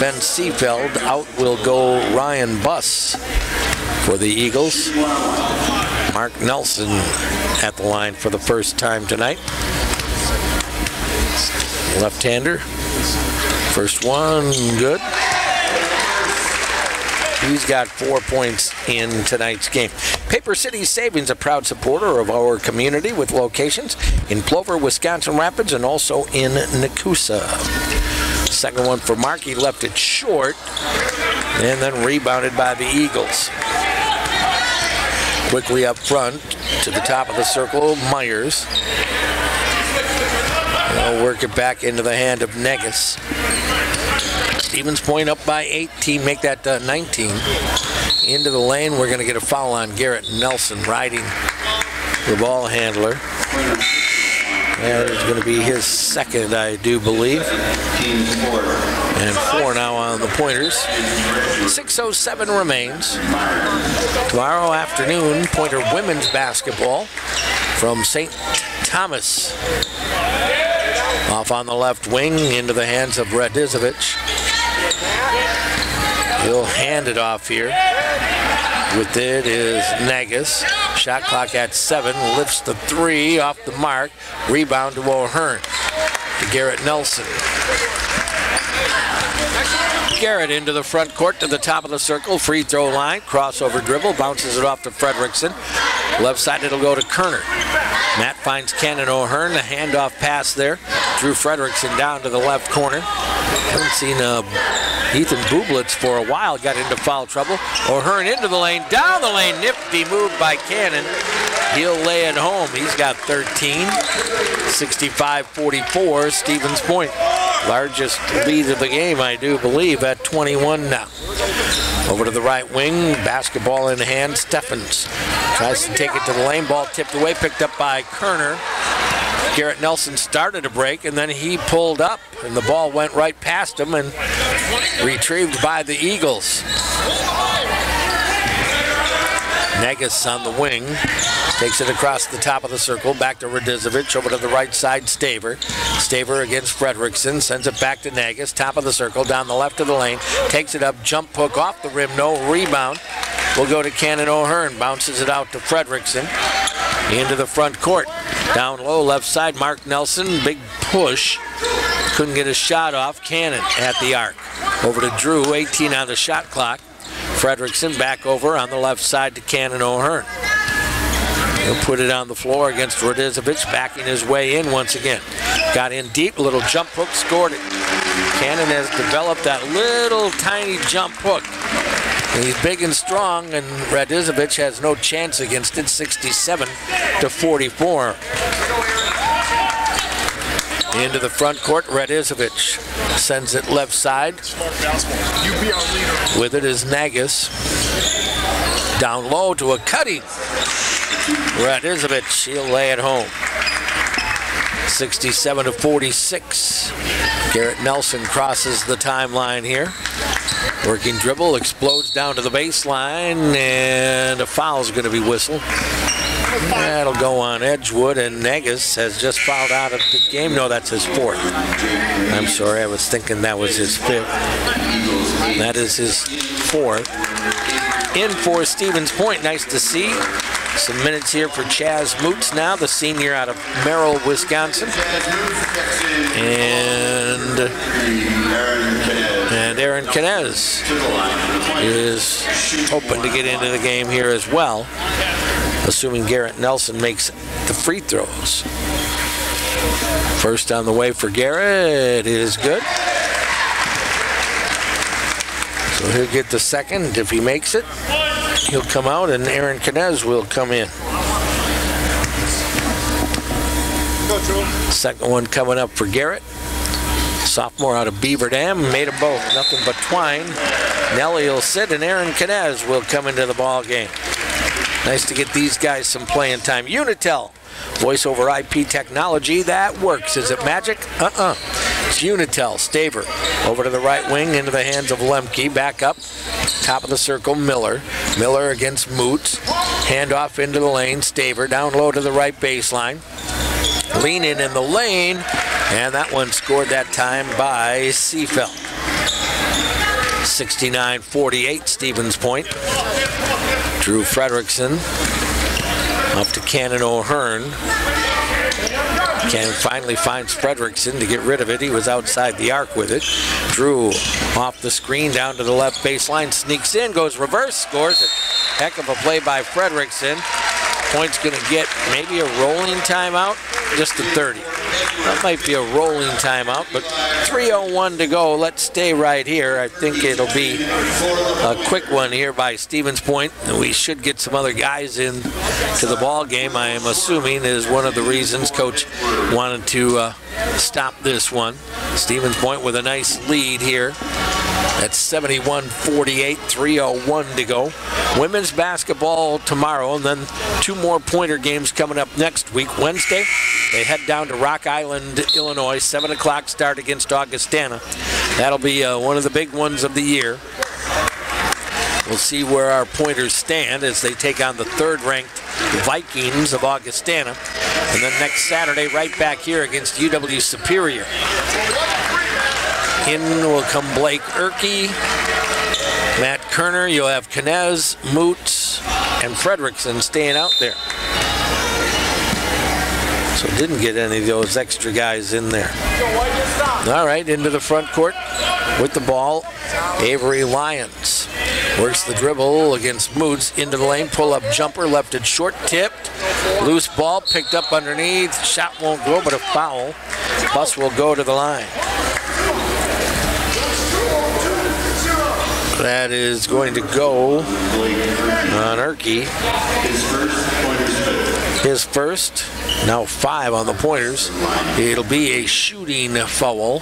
Ben Seefeld. Out will go Ryan Buss for the Eagles. Mark Nelson at the line for the first time tonight. Left-hander. First one, good. He's got 4 points in tonight's game. Paper City Savings, a proud supporter of our community with locations in Plover, Wisconsin Rapids, and also in Nakusa. Second one for Mark. He left it short and then rebounded by the Eagles. Quickly up front to the top of the circle, Myers. They'll work it back into the hand of Negus. Stevens Point up by 18, make that 19. Into the lane, we're going to get a foul on Garrett Nelson, riding the ball handler. That is going to be his second, I do believe. And 4 now on the pointers. 6:07 remains. Tomorrow afternoon, Pointer women's basketball from St. Thomas. Off on the left wing, into the hands of Radizovic. He'll hand it off here. With it is Negus. Shot clock at 7. Lifts the 3 off the mark. Rebound to O'Hearn. To Garrett Nelson. Garrett into the front court to the top of the circle. Free throw line. Crossover dribble. Bounces it off to Fredrickson. Left side it'll go to Kerner. Matt finds Cannon O'Hearn. A handoff pass there. Drew Fredrickson down to the left corner. Haven't seen Ethan Bublitz for a while. Got into foul trouble. O'Hearn into the lane. Down the lane. Nifty move by Cannon. He'll lay it home. He's got 13. 65-44. Stevens Point. Largest lead of the game, I do believe, at 21 now. Over to the right wing, basketball in hand, Steffens tries to take it to the lane, ball tipped away, picked up by Kerner. Garrett Nelson started a break, and then he pulled up, and the ball went right past him and retrieved by the Eagles. Negus on the wing, takes it across the top of the circle, back to Radizovic, over to the right side, Staver. Staver against Fredrickson, sends it back to Negus, top of the circle, down the left of the lane, takes it up, jump hook off the rim, no rebound. Will go to Cannon O'Hearn, bounces it out to Fredrickson, into the front court. Down low, left side, Mark Nelson, big push, couldn't get a shot off. Cannon at the arc. Over to Drew, 18 on the shot clock. Fredrickson back over on the left side to Cannon O'Hearn. He'll put it on the floor against Radizovic, backing his way in once again. Got in deep, little jump hook, scored it. Cannon has developed that little tiny jump hook. And he's big and strong, and Radizovic has no chance against it, 67-44. Into the front court, Radizovic sends it left side. With it is Nagus. Down low to a cutting. Radizovic, he'll lay it home. 67-46. Garrett Nelson crosses the timeline here. Working dribble, explodes down to the baseline, and a foul's going to be whistled. That'll go on Edgewood, and Nagus has just fouled out of the game. No, that's his fourth. I'm sorry, I was thinking that was his fifth. That is his fourth. In for Stevens Point, nice to see. Some minutes here for Chaz Moots now, the senior out of Merrill, Wisconsin. And Aaron Canez is hoping to get into the game here as well, assuming Garrett Nelson makes the free throws. First on the way for Garrett is good. So he'll get the second if he makes it. He'll come out, and Aaron Canez will come in. Second one coming up for Garrett. Sophomore out of Beaver Dam, made them both. Nothing but twine. Nelly will sit, and Aaron Canez will come into the ball game. Nice to get these guys some playing time. Unitel, voice over IP technology that works. Is it magic? It's Unitel. Staver over to the right wing into the hands of Lemke. Back up, top of the circle, Miller. Miller against Moots. Handoff into the lane. Staver down low to the right baseline. Lean in the lane, and that one scored that time by Seafeld. 69-48, Stevens Point. Drew Fredrickson up to Cannon O'Hearn. Cannon finally finds Fredrickson to get rid of it. He was outside the arc with it. Drew off the screen down to the left baseline, sneaks in, goes reverse, scores it. Heck of a play by Fredrickson. Point's going to get maybe a rolling timeout, just a 30. That might be a rolling timeout, but 3:01 to go. Let's stay right here. I think it'll be a quick one here by Stevens Point. We should get some other guys in to the ball game, I am assuming, is one of the reasons Coach wanted to stop this one. Stevens Point with a nice lead here. That's 71-48, 3:01 to go. Women's basketball tomorrow, and then two more pointer games coming up next week. Wednesday, they head down to Rock Island, Illinois, 7 o'clock start against Augustana. That'll be one of the big ones of the year. We'll see where our pointers stand as they take on the third-ranked Vikings of Augustana. And then next Saturday, right back here against UW Superior. In will come Blake Erkey, Matt Kerner. You'll have Canez, Moots, and Fredrickson staying out there. So didn't get any of those extra guys in there. All right, into the front court with the ball, Avery Lyons. Works the dribble against Moots, into the lane, pull-up jumper, left it short, tipped. Loose ball, picked up underneath. Shot won't go, but a foul. Bus will go to the line. That is going to go on Erkey. His first, now 5 on the pointers. It'll be a shooting foul.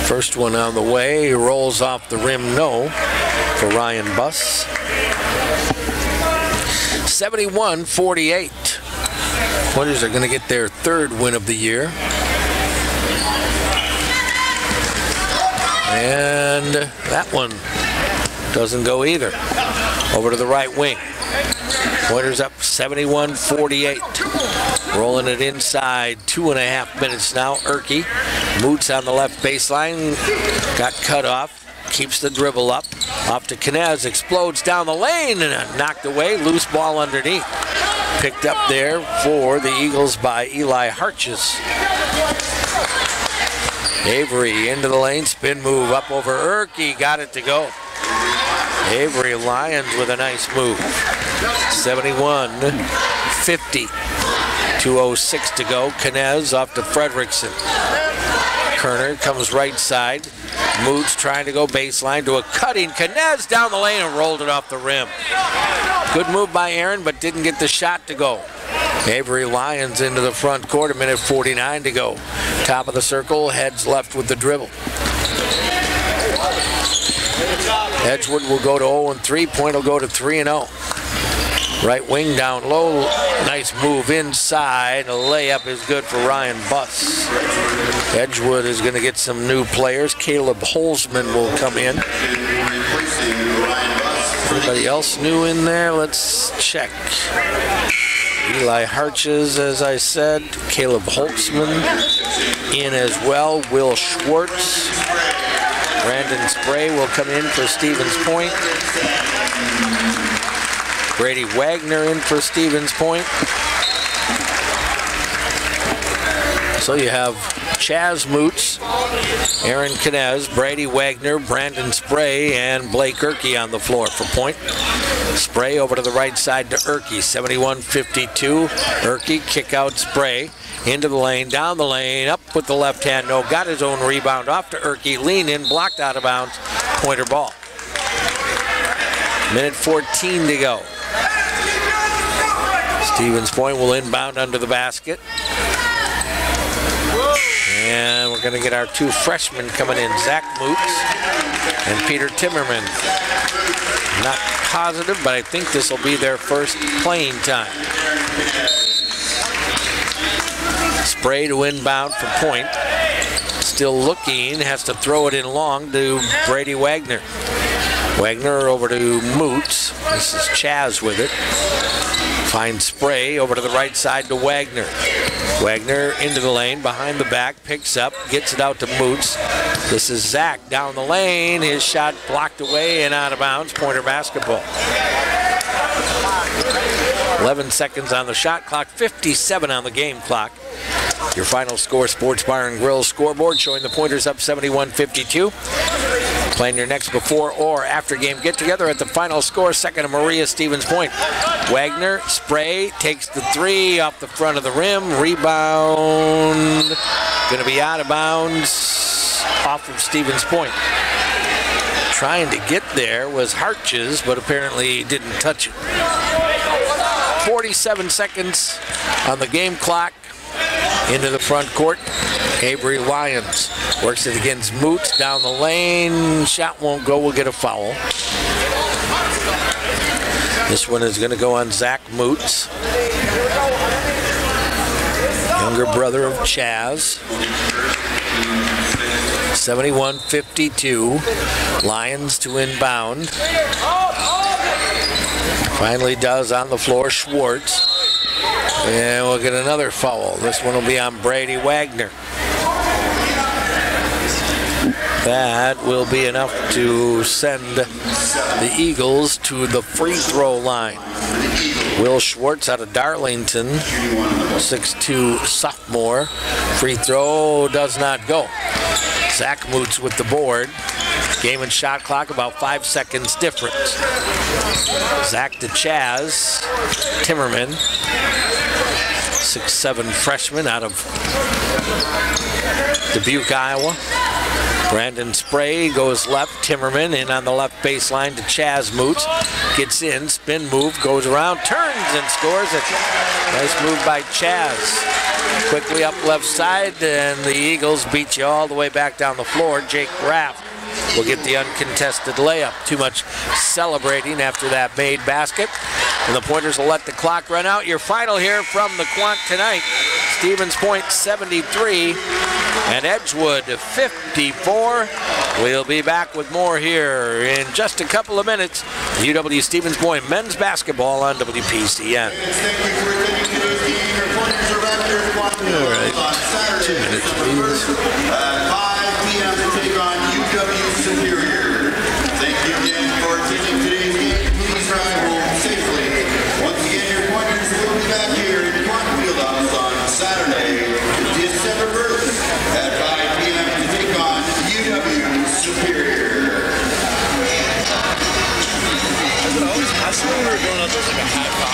First one on the way, rolls off the rim, no, for Ryan Buss. 71-48. Pointers are going to get their third win of the year. And that one doesn't go either. Over to the right wing. Pointers up 71-48. Rolling it inside. 2.5 minutes now. Erkey. Moots on the left baseline. Got cut off. Keeps the dribble up. Off to Canez. Explodes down the lane and knocked away. Loose ball underneath. Picked up there for the Eagles by Eli Harches. Avery into the lane, spin move up over Erkey, got it to go. Avery Lyons with a nice move. 71-50. 2:06 to go. Knez off to Fredrickson. Kerner comes right side. Moots trying to go baseline to a cutting. Knez down the lane and rolled it off the rim. Good move by Aaron, but didn't get the shot to go. Avery Lyons into the front court, a minute 49 to go. Top of the circle, heads left with the dribble. Edgewood will go to 0-3. Point will go to 3-0. Right wing down low. Nice move inside. A layup is good for Ryan Buss. Edgewood is going to get some new players. Caleb Holzman will come in. Anybody else new in there? Let's check. Eli Harches, as I said. Caleb Holtzman in as well. Will Schwartz. Brandon Spray will come in for Stevens Point. Brady Wagner in for Stevens Point. So you have Chaz Moots, Aaron Knez, Brady Wagner, Brandon Spray, and Blake Erkey on the floor for Point. Spray over to the right side to Erkey, 71-52. Erkey kick out Spray. Into the lane, down the lane, up with the left hand. No, got his own rebound off to Erkey. Lean in, blocked out of bounds. Pointer ball. Minute 14 to go. Stevens Point will inbound under the basket. And we're going to get our two freshmen coming in, Zach Moots and Peter Timmerman. Not positive, but I think this will be their first playing time. Spray to inbound for Point. Still looking, has to throw it in long to Brady Wagner. Wagner over to Moots. This is Chaz with it. Finds Spray over to the right side to Wagner. Wagner into the lane, behind the back, picks up, gets it out to Moots. This is Zach down the lane. His shot blocked away and out of bounds. Pointer basketball. 11 seconds on the shot clock, 57 on the game clock. Your final score, Sports Bar and Grill scoreboard showing the Pointers up 71-52. Playing your next before or after game get-together at the final score, second to Maria Stevens Point. Wagner, Spray, takes the three off the front of the rim. Rebound, gonna be out of bounds off of Stevens Point. Trying to get there was Harches, but apparently didn't touch it. 47 seconds on the game clock. Into the front court, Avery Lyons works it against Moots down the lane. Shot won't go, we'll get a foul. This one is going to go on Zach Moots, younger brother of Chaz. 71-52, Lions to inbound. Finally does on the floor, Schwartz. And we'll get another foul. This one will be on Brady Wagner. That will be enough to send the Eagles to the free throw line. Will Schwartz out of Darlington, 6'2" sophomore. Free throw does not go. Zach Moots with the board. Game and shot clock about 5 seconds difference. Zach to Chaz. Timmerman. 6'7" freshman out of Dubuque, Iowa. Brandon Spray goes left. Timmerman in on the left baseline to Chaz Moots. Gets in, spin move, goes around, turns and scores it. Nice move by Chaz. Quickly up left side, and the Eagles beat you all the way back down the floor. Jake Raff will get the uncontested layup. Too much celebrating after that made basket. And the Pointers will let the clock run out. Your final here from the Quant tonight. Stevens Point 73 and Edgewood 54. We'll be back with more here in just a couple of minutes. UW Stevens Point men's basketball on WPCN. All right, 2 minutes, please. 5 p.m. to take on UW Superior. Thank you again for attending today's game. Please drive home safely. Once again, your Pointers will be back here in Quant Fieldhouse on Saturday, December 1st at 5 p.m. to take on UW Superior. I swear we were going up as like a half hour.